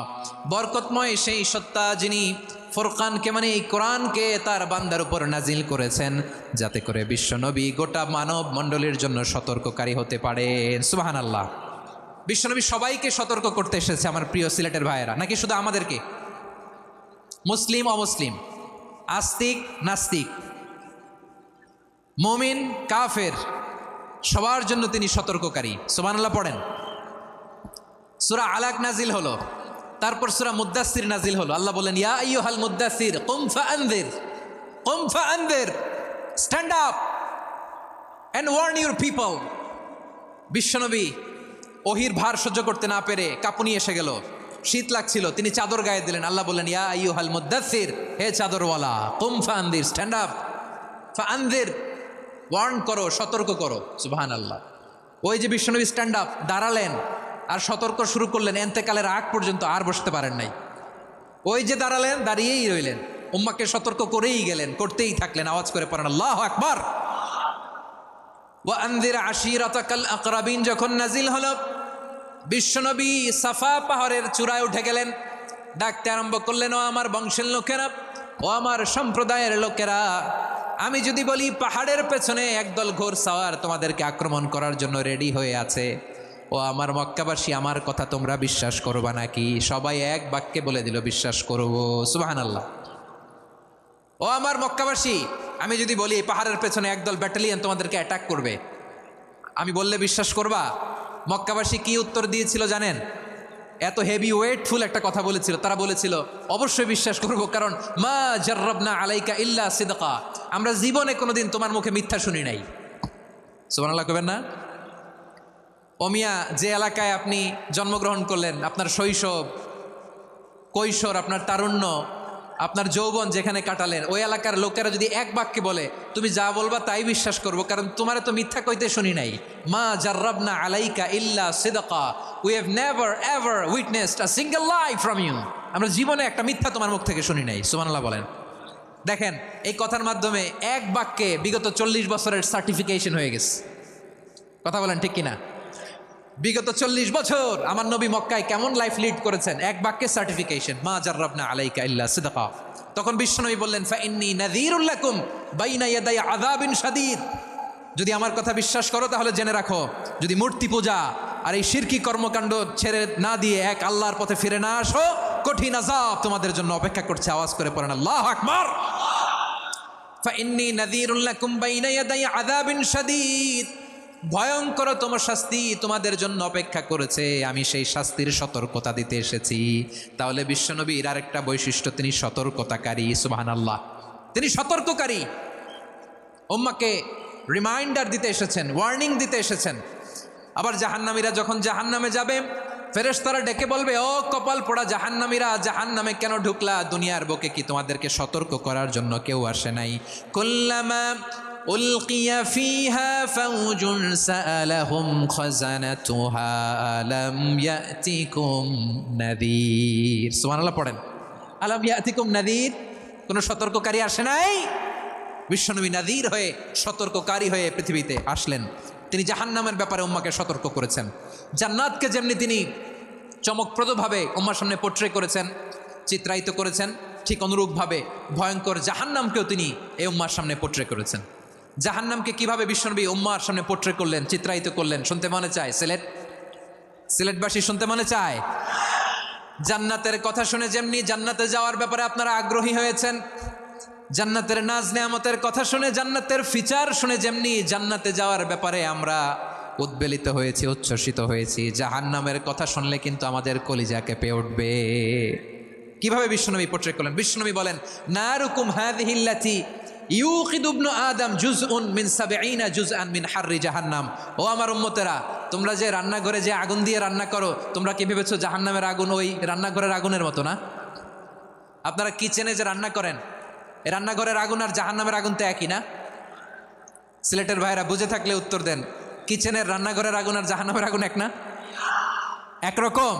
বরকতময় সেই সত্তা যিনি ফুরকানকে, মানে এই কোরআনকে তার বান্দার উপর নাজিল করেছেন, যাতে করে বিশ্বনবী গোটা মানব মণ্ডলীর জন্য সতর্ককারী হতে পারেন। সুবহানাল্লাহ। বিশ্বনবী সবাইকে সতর্ক করতে এসেছে আমার প্রিয় সিলেটের ভাইয়েরা, নাকি শুধু আমাদেরকে? মুসলিম অমুসলিম আস্তিক নাস্তিক, মুমিন কাফের, সবার জন্য তিনি সতর্ককারী। সুবহানাল্লাহ পড়েন। সূরা আলাক নাজিল হলো, তারপর সূরা মুদ্দাসসির নাজিল হলো। আল্লাহ বলেন, ইয়া আইয়ুহাল মুদ্দাসসির কুম ফাআনযির, stand up and warn your people. বিশ্বনবী ওহির ভার সহ্য করতে না পেরে কাঁপুনি এসে গেল, শীত লাগছিল, তিনি চাদর গায়ে দিলেন। আল্লাহ বললেন, ইয়া আইয়ুহাল মুদ্দাসসির, হে চাদরওয়ালা, কুম ফাআনযির, স্ট্যান্ড আপ, ফাআনযির, ওয়ার্ন করো, সতর্ক করো। সুবহানাল্লাহ। ওই যে বিশ্বনবী স্ট্যান্ড আপ, দাঁড়ালেন আর সতর্ক শুরু করলেন, এন্তেকালের আগ পর্যন্ত আর বসতে পারেন নাই। ওই যে দাঁড়ালেন, দাঁড়িয়েই রইলেন, উম্মাকে সতর্ক করেই গেলেন, করতেই থাকলেন। আওয়াজ করে পড়েন আল্লাহু আকবার। ওয়া আনযির আশীরাতাকাল আকরাবিন যখন নাজিল হলো, বিশ্বনবী সাফা পাহাড়ের চূড়ায় উঠে গেলেন, ডাকতে আরম্ভ করলেন, ও আমার বংশের লোকেরা, ও আমার সম্প্রদায়ের লোকেরা, আমি যদি বলি পাহাড়ের পেছনে একদল ঘোড়সাওয়ার তোমাদেরকে আক্রমণ করার জন্য রেডি হয়ে আছে, ও আমার মক্কাবাসী, আমার কথা তোমরা বিশ্বাস করবা নাকি? সবাই এক বাক্যে বলে দিল, বিশ্বাস করব। সুবহানাল্লাহ। ও আমার মক্কাবাসী, আমি যদি বলি পাহাড়ের পেছনে একদল ব্যাটালিয়ন তোমাদেরকে অ্যাটাক করবে, আমি বললে বিশ্বাস করবা? মক্কাবাসী কি উত্তর দিয়েছিল জানেন? এত হেভি ওয়েটফুল একটা কথা বলেছিল। তারা বলেছিল, অবশ্যই বিশ্বাস করব, কারণ মা জাররাবনা আলাইকা ইল্লা সিদকা, আমরা জীবনে কোনোদিন তোমার মুখে মিথ্যা শুনি নাই। সুবহানাল্লাহ কবেন না? ওমিয়া, যে এলাকায় আপনি জন্মগ্রহণ করলেন, আপনার শৈশব, কৈশোর, আপনার তারুণ্য, আপনার যৌবন যেখানে কাটালেন, ওই এলাকার লোকেরা যদি এক বাক্যে বলে তুমি যা বলবা তাই বিশ্বাস করব, কারণ তোমার তো মিথ্যা কইতে শুনি নাই। মা জাররাবনা আলাইকা ইল্লা সিদকা, we have never ever witnessed a single lie from you, আমরা জীবনে একটা মিথ্যা তোমার মুখ থেকে শুনি নাই। সুবহানাল্লাহ বলেন। দেখেন, এই কথার মাধ্যমে এক বাক্যে বিগত 40 বছরের সার্টিফিকেশন হয়ে গেছে। কথা বলেন ঠিক কিনা? বিগত 40 বছর আমার নবী মক্কায় কেমন লাইফ লিড করেছেন, এক বাক্যে সার্টিফিকেশন, মা জাররাবনা আলাইকা ইল্লা সিদকা। তখন বিশ্বনবী বললেন, ফাইন্নী নাযীরুল লাকুম বাইনা ইয়াদাই আযাবিন শাদীদ, যদি আমার কথা বিশ্বাস করো তাহলে জেনে রাখো, যদি মূর্তি পূজা আর এই শিরকি কর্মকাণ্ড ছেড়ে না দিয়ে এক আল্লাহর পথে ফিরে না আসো, কঠিন আযাব তোমাদের জন্য অপেক্ষা করছে। আওয়াজ করে পড়েন আল্লাহু আকবার। ফাইন্নী নাযীরুল লাকুম বাইনা ইয়াদাই আযাবিন শাদীদ, ভয়ঙ্কর তোমার শাস্তি তোমাদের জন্য অপেক্ষা করেছে, আমি সেই শাস্তির সতর্কতা দিতে এসেছি। তাহলে বিশ্বনবীর আরেকটা বৈশিষ্ট্য, তিনি সতর্কতাকারী। সুবহানাল্লাহ, তিনি সতর্ককারী। উম্মাকে রিমাইন্ডার দিতে এসেছেন, ওয়ার্নিং দিতে এসেছেন। আবার জাহান্নামীরা যখন জাহান্নামে যাবে, ফেরেশতারা ডেকে বলবে, ও কপাল পোড়া জাহান্নামীরা, জাহান্নামে কেন ঢুকলা? দুনিয়ার বুকে কি তোমাদেরকে সতর্ক করার জন্য কেউ আসে নাই? কুল্লামা উলকিয়া ফিহা ফাউজুন সাআলাহুম খাযানাতুহা আলাম ইয়াতিকুম নাযীর। সুবহানাল্লাহ পড়েন। আলাম ইয়াতিকুম নাযীর, কোন সতর্ককারী আসে নাই? বিশ্বনবী নাযীর হয়ে, সতর্ককারী হয়ে পৃথিবীতে আসলেন। তিনি জাহান্নামের ব্যাপারে উম্মাকে সতর্ক করেছেন। জান্নাতকে যেমনি তিনি চমকপ্রদভাবে উম্মার সামনে পোট্রে করেছেন, চিত্রায়িত করেছেন, ঠিক অনুরূপভাবে ভয়ঙ্কর জাহান্নামকেও তিনি এই উম্মার সামনে পোট্রে করেছেন। জাহান্নামকে কিভাবে বিশ্বনবী উম্মার সামনে পোট্রে করলেন, চিত্রায়িত করলেন, শুনতে মনে চায়? সিলেটবাসী শুনতে মনে চায়? জান্নাতের কথা শুনে যেমনি জান্নাতে যাওয়ার ব্যাপারে আপনারা আগ্রহী হয়েছেন, জান্নাতের নাজ নেয়ামতের কথা শুনে, জান্নাতের ফিচার শুনে যেমনি জান্নাতে যাওয়ার ব্যাপারে আমরা উদ্বেলিত হয়েছি, উচ্ছ্বসিত হয়েছি, জাহান্নামের কথা শুনলে কিন্তু আমাদের কলিজা কেঁপে উঠবে। কিভাবে বিশ্বনবী পোট্রে করলেন? বিশ্বনবী বলেন, নারুকুম হাযিহিল্লাতী ইউকিদু ইবনু আদম জুজউন মিন ৭০ জুজআন মিন হাররি জাহান্নাম। ও আমার উম্মতেরা, তোমরা যে রান্নাঘরে যে আগুন দিয়ে রান্না করো, তোমরা কি ভেবেছো জাহান্নামের আগুন ওই রান্নাঘরের আগুনের মতো না? আপনারা কিচেনে যে রান্না করেন, এই রান্নাঘরের আগুন আর জাহান্নামের আগুন তো একই না? সিলেটের ভাইরা বুঝে থাকলে উত্তর দেন, কিচেনের রান্নাঘরের আগুন আর জাহান্নামের আগুন এক না? একরকম?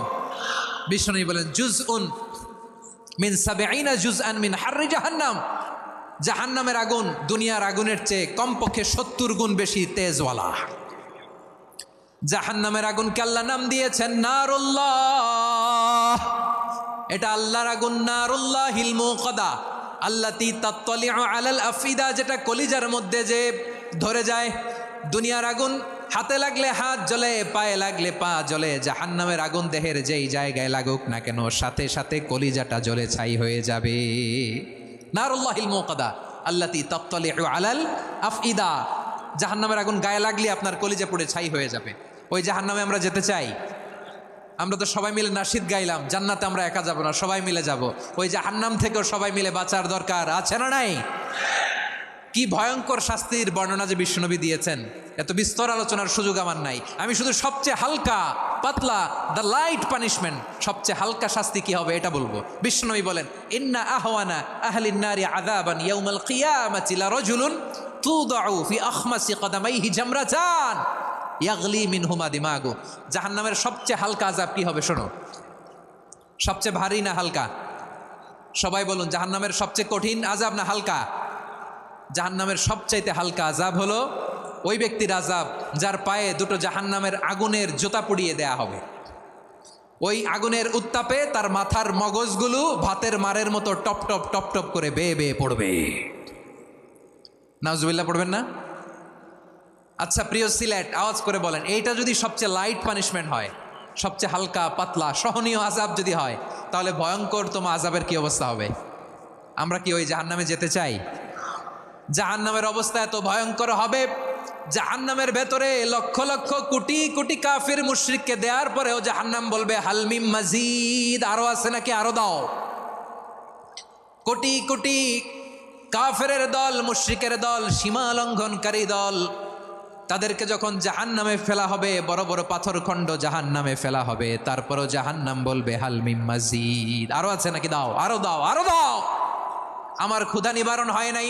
বিশ্বনবী বলেন, জুজউন মিন ৭০ জুজআন মিন হাররি জাহান্নাম, জাহান্নামের আগুন দুনিয়ার আগুনের চেয়ে কমপক্ষে ৭০ গুণ বেশি তেজওয়ালা। জাহান্নামের আগুনকে আল্লাহ নাম দিয়েছেন নারুল্লাহ। এটা আল্লাহর আগুন, নারুল্লাহিল মুকাদা আল্লাতী তাত্তালিউ আলাল আফিদা, যেটা কলিজার মধ্যে যে ধরে যায়। দুনিয়ার আগুন হাতে লাগলে হাত জ্বলে, পায়ে লাগলে পা জ্বলে, জাহান্নামের আগুন দেহের যেই জায়গায় লাগুক না কেন, সাথে সাথে কলিজাটা জ্বলে ছাই হয়ে যাবে। নারুল্লাহিল মুকাদা আল্লাতী তাত্তালিউ আলাল আফইদা। জাহান্নামের আগুন গায়ে লাগলে আপনার কলিজা পুড়ে ছাই হয়ে যাবে। ওই জাহান্নামে আমরা যেতে চাই? আমরা তো সবাই মিলে নাশিদ গাইলাম, জান্নাতে আমরা একা যাব না, সবাই মিলে যাব। ওই জাহান্নাম থেকেও সবাই মিলে বাঁচার দরকার আছে না নাই? কি ভয়ঙ্কর শাস্তির বর্ণনা যে বিশ্বনবী দিয়েছেন, এত বিস্তর আলোচনার সুযোগ আমার নাই। আমি শুধু সবচেয়ে হালকা পাতলা, দ্য লাইট পানিশমেন্ট, সবচেয়ে হালকা শাস্তি কি হবে এটা বলবো। বিশ্বনবী বলেন, ইন্না আহওয়ানা আহলিন নারি আযাবান ইয়াউমাল কিয়ামাতি লারাজুলুন তুদাউ ফি আখমাসি কদামাইহি জামরাতান ইয়াগলি মিনহুমা দিমাগু। জাহান্নামের সবচেয়ে হালকা আযাব কি হবে শোনো। সবচেয়ে ভারী না হালকা? সবাই বলুন, জাহান্নামের সবচেয়ে কঠিন আযাব না হালকা? জাহান্নামের সবচাইতে হালকা আযাব হলো ওই ব্যক্তির আযাব যার পায়ে দুটো জাহান্নামের আগুনের জুতা পুড়িয়ে দেয়া হবে। ওই আগুনের উত্তাপে তার মাথার মগজগুলো ভাতের মারের মতো টপ টপ টপ টপ করে বেয়ে বেয়ে পড়বে। নাউজুবিল্লাহ পড়বেন না? আচ্ছা প্রিয় সিলেট, আওয়াজ করে বলেন, এইটা যদি সবচেয়ে লাইট পানিশমেন্ট হয়, সবচেয়ে হালকা পাতলা সহনীয় আযাব যদি হয়, তাহলে ভয়ঙ্কর তোমার আযাবের কি অবস্থা হবে? আমরা কি ওই জাহান্নামে যেতে চাই? জাহান্নামের অবস্থা এত ভয়ঙ্কর হবে, জাহান্নামের ভেতরে লক্ষ লক্ষ কোটি কোটি কাফির মুশরিককে দেওয়ার পরেও জাহান্নাম বলবে হালমিম মাজিদ, আরো আছে নাকি, আরো দাও। কোটি কোটি কাফেরের দল, মুশরিকের দল, সীমা লঙ্ঘনকারী দল, তাদেরকে যখন জাহান্নামে ফেলা হবে, বড় বড় পাথরখণ্ড জাহান্নামে ফেলা হবে, তারপরও জাহান্নাম বলবে হালমিম মাজিদ, আরো আছে নাকি, দাও, আরো দাও, আরো দাও। আমার ক্ষুধা নিবারণ হয় নাই।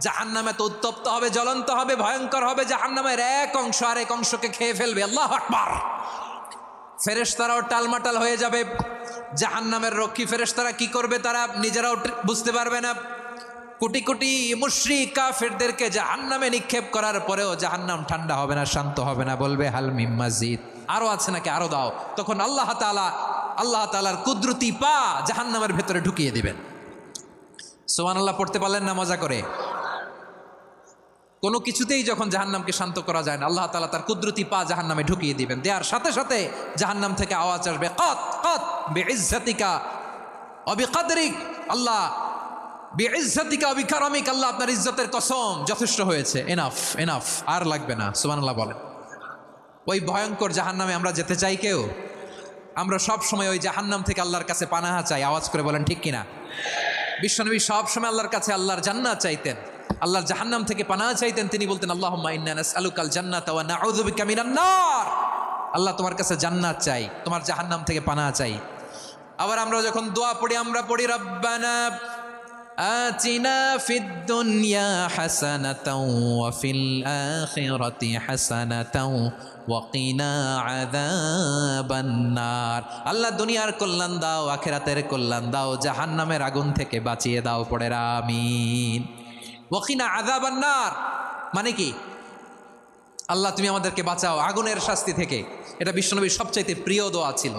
জাহান্নামে তো উত্তপ্ত হবে, জ্বলন্ত হবে, ভয়ঙ্কর হবে। জাহান্নামের এক অংশ আরেক অংশকে খেয়ে ফেলবে। আল্লাহু আকবার। ফেরেশতারাও টালমাটাল হয়ে যাবে। জাহান্নামের রক্ষী ফেরেশতারা কি করবে তারা নিজেরাও বুঝতে পারবে না। কোটি কোটি মুশরিক কাফেরদেরকে জাহান্নামে নিক্ষেপ করার পরেও জাহান্নাম ঠান্ডা হবে না, শান্ত হবে না, বলবে হাল মিম মাজিদ, আরো আছে নাকি, আরো দাও। তখন আল্লাহ তাআলার কুদরতি পা জাহান্নামের ভেতরে ঢুকিয়ে দিবেন। সুবহানাল্লাহ পড়তে পারলেন না মজা করে? কোনো কিছুতেই যখন জাহান্নামকে শান্ত করা যায় না, আল্লাহ তাআলা তার কুদরতি পা জাহান্নামে ঢুকিয়ে দিবেন। দেওয়ার সাথে সাথে জাহান্নাম থেকে আওয়াজ আসবে, কত কত বিইজ্জাতিকা ওয়া বিকদরিক, আল্লাহ বিইজ্জাতিকা ওয়া বিকারামিক, আল্লাহ আপনার ইজ্জতের কসম, যথেষ্ট হয়েছে, এনাফ এনাফ, আর লাগবে না। সুবহানাল্লাহ বলেন। ওই ভয়ঙ্কর জাহান্নামে আমরা যেতে চাই কেউ? আমরা সব সময় ওই জাহান্নাম থেকে আল্লাহর কাছে পানাহা চাই। আওয়াজ করে বলেন ঠিক কিনা? বিশ্বনবী সব সময় আল্লাহর কাছে আল্লাহর জান্নাত চাইতেন, আল্লাহর জাহান্নাম থেকে পানাহ চাইতেন। তিনি বলতেন, আল্লাহুম্মা ইন্না নাসআলুকাল জান্নাতা ওয়া নাউযু বিকা মিনান নার। আল্লাহ তোমার কাছে জান্নাত চাই, তোমার জাহান্নাম থেকে পানাহ চাই। আবার আমরা যখন দোয়া পড়ি, আমরা পড়ি রব্বানা আতিনা ফিদ দুনিয়া হাসানাতাও ওয়া ফিল আখিরাতি হাসানাতাও ওয়া কিনা আযাবান নার। আল্লাহ দুনিয়ার কল্যাণ দাও, আখিরাতের কল্যাণ দাও, জাহান্নামের আগুন থেকে বাঁচিয়ে দাও, পড়ে আমিন। ওয়া কিনা আযাবান নার মানে কি? আল্লাহ তুমি আমাদেরকে বাঁচাও আগুনের শাস্তি থেকে। এটা বিশ্বনবীর সবচাইতে প্রিয় দোয়া ছিল।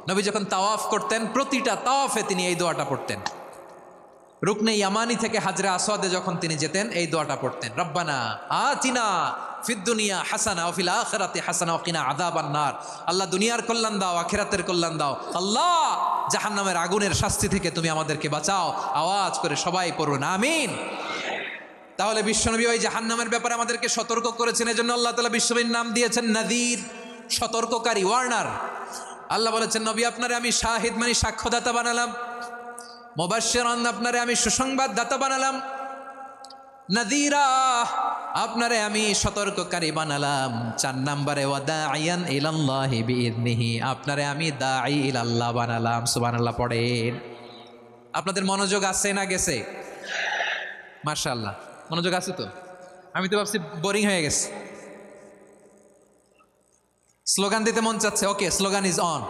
নবী যখন তাওয়াফ করতেন, প্রতিটা তাওয়াফে তিনি এই দোয়াটা পড়তেন। রুকনে ইয়ামানি থেকে হাজরে আসওয়াদে যখন তিনি যেতেন, এই দোয়াটা পড়তেন, রব্বানা আতিনা ফিদ দুনিয়া হাসানা ওয়া ফিল আখিরাতি হাসানা ওয়া কিনা আযাবান নার। আল্লাহ দুনিয়ার কল্যাণ দাও, আখিরাতের কল্যাণ দাও, আল্লাহ জাহান্নামের আগুনের শাস্তি থেকে তুমি আমাদেরকে বাঁচাও। আওয়াজ করে সবাই পড়ুন আমিন। তাহলে বিশ্বনবী ওই জাহান্নামের ব্যাপারে আমাদেরকে সতর্ক করেছেন। এজন্য আল্লাহ তাআলা বিশ্বনবীর নাম দিয়েছেন নাযীর, সতর্ককারী, ওয়ার্নার। আল্লাহ বলেছেন, নবী আপনারে আমি শাহিদ মানে সাক্ষ্যদাতা বানালাম, মুবাশশিরান আপনারে আমি সুসংবাদদাতা বানালাম, নাযীরা আপনারে আমি সতর্ককারী বানালাম। 4 নম্বরে ওয়া দাঈয়ান ইলাল্লাহি বিইذনিহি, আপনারে আমি দাঈ ইলাল্লাহ বানালাম। সুবহানাল্লাহ পড়েন। আপনাদের মনোযোগ আছে না গেছে? মাশাআল্লাহ মনোযোগ আছে তো? আমি তো ভাবছি বোরিং হয়ে গেছে। স্লোগান দিতে মন চাচ্ছে। ওকে, স্লোগান ইজ অন।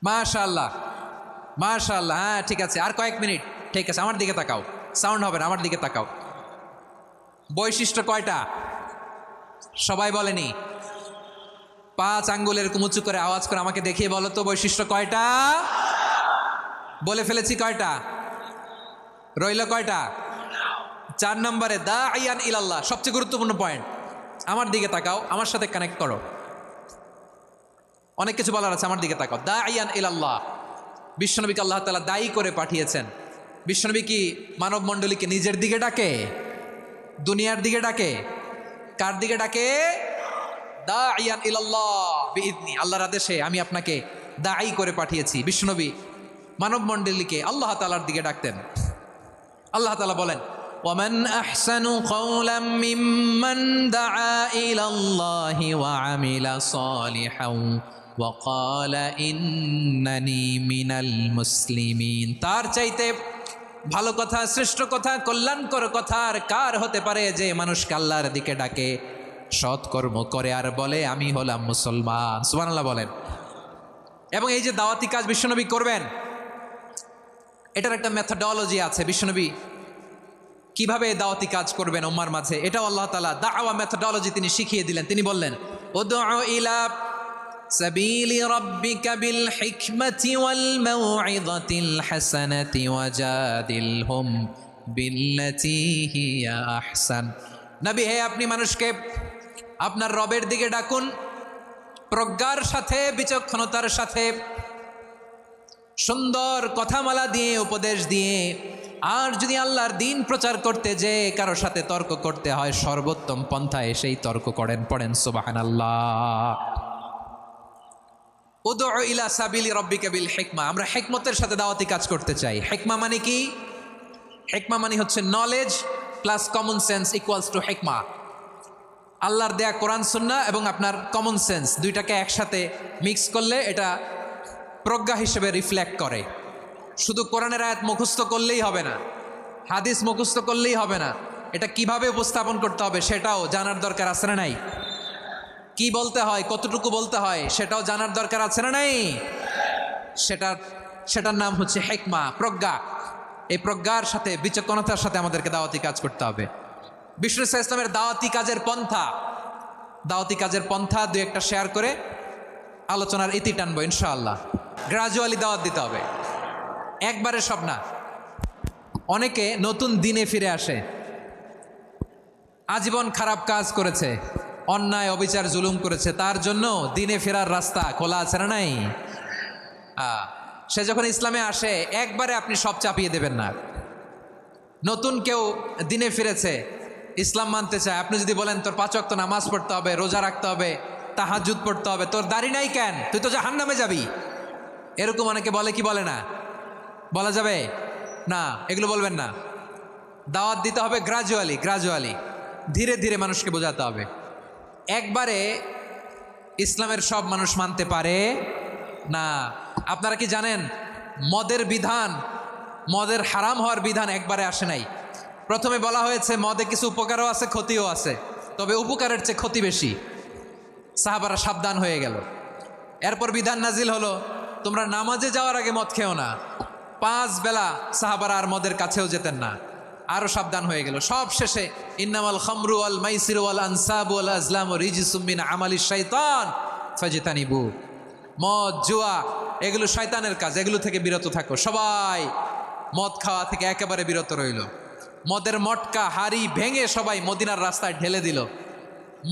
মাশাআল্লাহ মাশাআল্লাহ, হ্যাঁ ঠিক আছে, আর কয়েক মিনিট। ঠিক আছে, আমার দিকে তাকাও, সাউন্ড হবে না, আমার দিকে তাকাও। বৈশিষ্ট্য কয়টা? সবাই বলেনি। 5 আঙ্গুলের উঁচু করে আওয়াজ করে আমাকে দেখিয়ে বলো তো বৈশিষ্ট্য কয়টা? বলে ফেলেছি কয়টা? রইল কয়টা? 4 নম্বরে দাঈয়ান ইলাল্লাহ, সবচেয়ে গুরুত্বপূর্ণ পয়েন্ট। আমার দিকে তাকাও, আমার সাথে কানেক্ট করো। অনেক কিছু বলার আছে, আমার দিকে তাকাও। দাঈয়ান ইলাল্লাহ, বিশ্বনবীকে আল্লাহ তাআলা দায়ী করে পাঠিয়েছেন। বিশ্বনবী কি মানব মণ্ডলীকে নিজের দিকে ডাকে? দুনিয়ার দিকে ডাকে? কার দিকে ডাকে? দাঈয়ান ইলাল্লাহ বিইذনি, আল্লাহর আদেশে আমি আপনাকে দায়ী করে পাঠিয়েছি। বিশ্বনবী মানব মণ্ডলীকে আল্লাহ তাআলার দিকে ডাকতেন। আল্লাহ তাআলা বলেন, ওয়ামান আহসানু কাওলাম মিম্মান দাআ ইলাল্লাহি ওয়া আমিলা সালিহান ওয়া ক্বালা ইন্নানি মিনাল মুসলিমিন। তার চাইতে ভালো কথা, শ্রেষ্ঠ কথা, কল্যাণকর কথা আর কার হতে পারে যে মানুষকে আল্লাহর দিকে ডাকে, সৎকর্ম করে আর বলে আমি হলাম মুসলমান। সুবহানাল্লাহ বলেন। এবং এই যে দাওয়াতি কাজ বিশ্বনবী করবেন, এটার একটা মেথডোলজি আছে। বিশ্বনবী কিভাবে দাওয়াতি কাজ করবেন উম্মার মাঝে, এটাও আল্লাহ তাআলা দাওয়া মেথডোলজি তিনি শিখিয়ে দিলেন। তিনি বললেন, উদউ ইলা সাবিলি রাব্বিকা বিল হিকমাতি ওয়াল মাউইযাতিল হাসানাতি ওয়াজাদিলহুম বিল্লাতী হিয়া আহসান। নবী হে, আপনি মানুষকে আপনার রবের দিকে ডাকুন প্রজ্ঞার সাথে, বিচক্ষণতার সাথে, সুন্দর কথামালা দিয়ে, উপদেশ দিয়ে। আর যদি আল্লাহর দ্বীন প্রচার করতে যে কারো সাথে তর্ক করতে হয়, সর্বোত্তম পন্থায় সেই তর্ক করেন। পড়েন সুবহানাল্লাহ। উদউ ইলা সাবিলি রাব্বিকা বিল হিকমা। আমরা হিকমতের সাথে দাওয়াতি কাজ করতে চাই। হিকমা মানে কি? হিকমা মানে হচ্ছে knowledge plus common sense equals to হিকমা। আল্লাহর দেয়া কোরআন সুন্নাহ এবং আপনার কমন সেন্স দুইটাকে একসাথে মিক্স করলে এটা প্রজ্ঞা হিসেবে রিফ্লেক্ট করে। শুধু কোরআনের আয়াত মুখস্থ করলেই হবে না, হাদিস মুখস্থ করলেই হবে না, এটা কিভাবে উপস্থাপন করতে হবে সেটাও জানার দরকার আছে না নাই? কি বলতে হয়, কতটুকু বলতে হয় সেটাও জানার দরকার আছে না নাই? সেটার নাম হচ্ছে হিকমা, প্রজ্ঞা। এই প্রজ্ঞার সাথে, বিচক্ষণতার সাথে আমাদেরকে দাওয়াতি কাজ করতে হবে। বিষ্ণু ইসলামের দাওয়াতি কাজের পন্থা দুই একটা শেয়ার করে আলোচনার ইতি টানবো ইনশাআল্লাহ। গ্রাজুয়ালি দাওয়াত দিতে হবে, একবারে সব না। অনেকে নতুন দিনে ফিরে আসে, আজীবন খারাপ কাজ করেছে, অন্যায় অবিচার জুলুম করেছে, তার জন্য দিনে ফেরার রাস্তা খোলা আছে না নাই? সে যখন ইসলামে আসে একবারে আপনি সব চাপিয়ে দেবেন না। নতুন কেউ দিনে ফিরেছে, ইসলাম মানতে চায়, আপনি যদি বলেন তোর 5 ওয়াক্ত নামাজ পড়তে হবে, রোজা রাখতে হবে, তাহাজ্জুদ পড়তে হবে, তোর দাড়ি নাই কেন, তুই তো জাহান্নামে যাবি, এরকম অনেকে বলে কি বলে না? বলা যাবে না, এগুলো বলবেন না। দাওয়াত দিতে হবে গ্রাজুয়ালি, ধীরে ধীরে মানুষকে বোঝাতে হবে। একবারে ইসলামের সব মানুষ মানতে পারে না। আপনারা কি জানেন মদের হারাম হওয়ার বিধান একবারে আসে নাই। প্রথমে বলা হয়েছে মদে কিছু উপকারও আছে, ক্ষতিও আছে, তবে উপকারের চেয়ে ক্ষতি বেশি। সাহাবারা সাবধান হয়ে গেল। এরপর বিধান নাজিল হলো, তোমরা নামাজে যাওয়ার আগে মদ খেও না। 5 বেলা সাহাবারা আর মদের কাছেও যেতেন না, আরো সাবধান হয়ে গেল। সব শেষে ইন্নামাল খামরু ওয়াল মাইসিরু ওয়াল আনসাবু ওয়াল আজলামু রিজসুম মিন আমালিশ শাইতান ফাজতানিবু। মদ, জুয়া এগুলো শয়তানের কাজ, এগুলো থেকে বিরত থাকো। সবাই মদ খাওয়া থেকে একেবারে বিরত রইল। মদের মটকা হাড়ি ভেঙে সবাই মদিনার রাস্তায় ঢেলে দিল।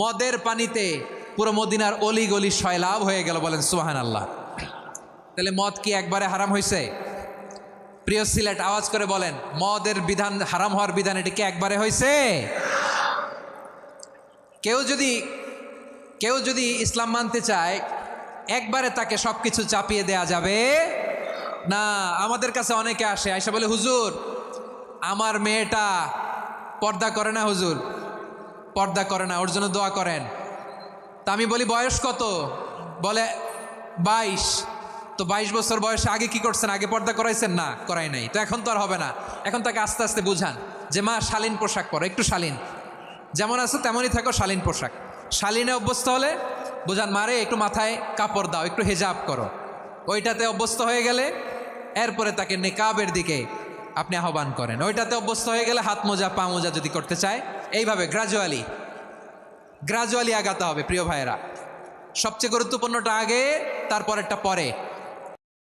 মদের পানিতে পুরো মদিনার অলি গলি সয়লাভ হয়ে গেল। বলেন সুবহানাল্লাহ। তাহলে মদ কি একবারে হারাম হয়েছে? প্রিয় সিলেট আওয়াজ করে বলেন, মদের বিধান, হারাম হওয়ার বিধান এটা কি একবারে হয়েছে? কেউ যদি ইসলাম মানতে চায় একবারে তাকে সবকিছু চাপিয়ে দেয়া যাবে না। আমাদের কাছে অনেকে আসে, আয়সা বলে হুজুর আমার মেয়েটা পর্দা করে না, হুজুর পর্দা করে না, ওর জন্য দোয়া করেন। তা আমি বলি বয়স কত? বলে 22। তো 22 বছর বয়সে আগে কি করছেন? আগে পর্দা করাইছেন? না, করাই নাই। তো এখন তো আর হবে না। এখন তাকে আস্তে আস্তে বুঝান যে মা শালীন পোশাক পরো, একটু শালীন, যেমন আছে তেমনই থাকো, শালীন পোশাক। শালীনে অভ্যস্ত হলে বুঝান মারে একটু মাথায় কাপড় দাও, একটু হেজাব করো। ওইটাতে অভ্যস্ত হয়ে গেলে এরপরে তাকে নেকাবের দিকে আপনি আহ্বান করেন। ওইটাতে অভ্যস্ত হয়ে গেলে হাত মোজা, পা মোজা যদি করতে চায় এইভাবে গ্রাজুয়ালি গ্রাজুয়ালি আগাতে হবে প্রিয় ভাইয়েরা। সবচেয়ে গুরুত্বপূর্ণটা আগে, তারপরেরটা পরে।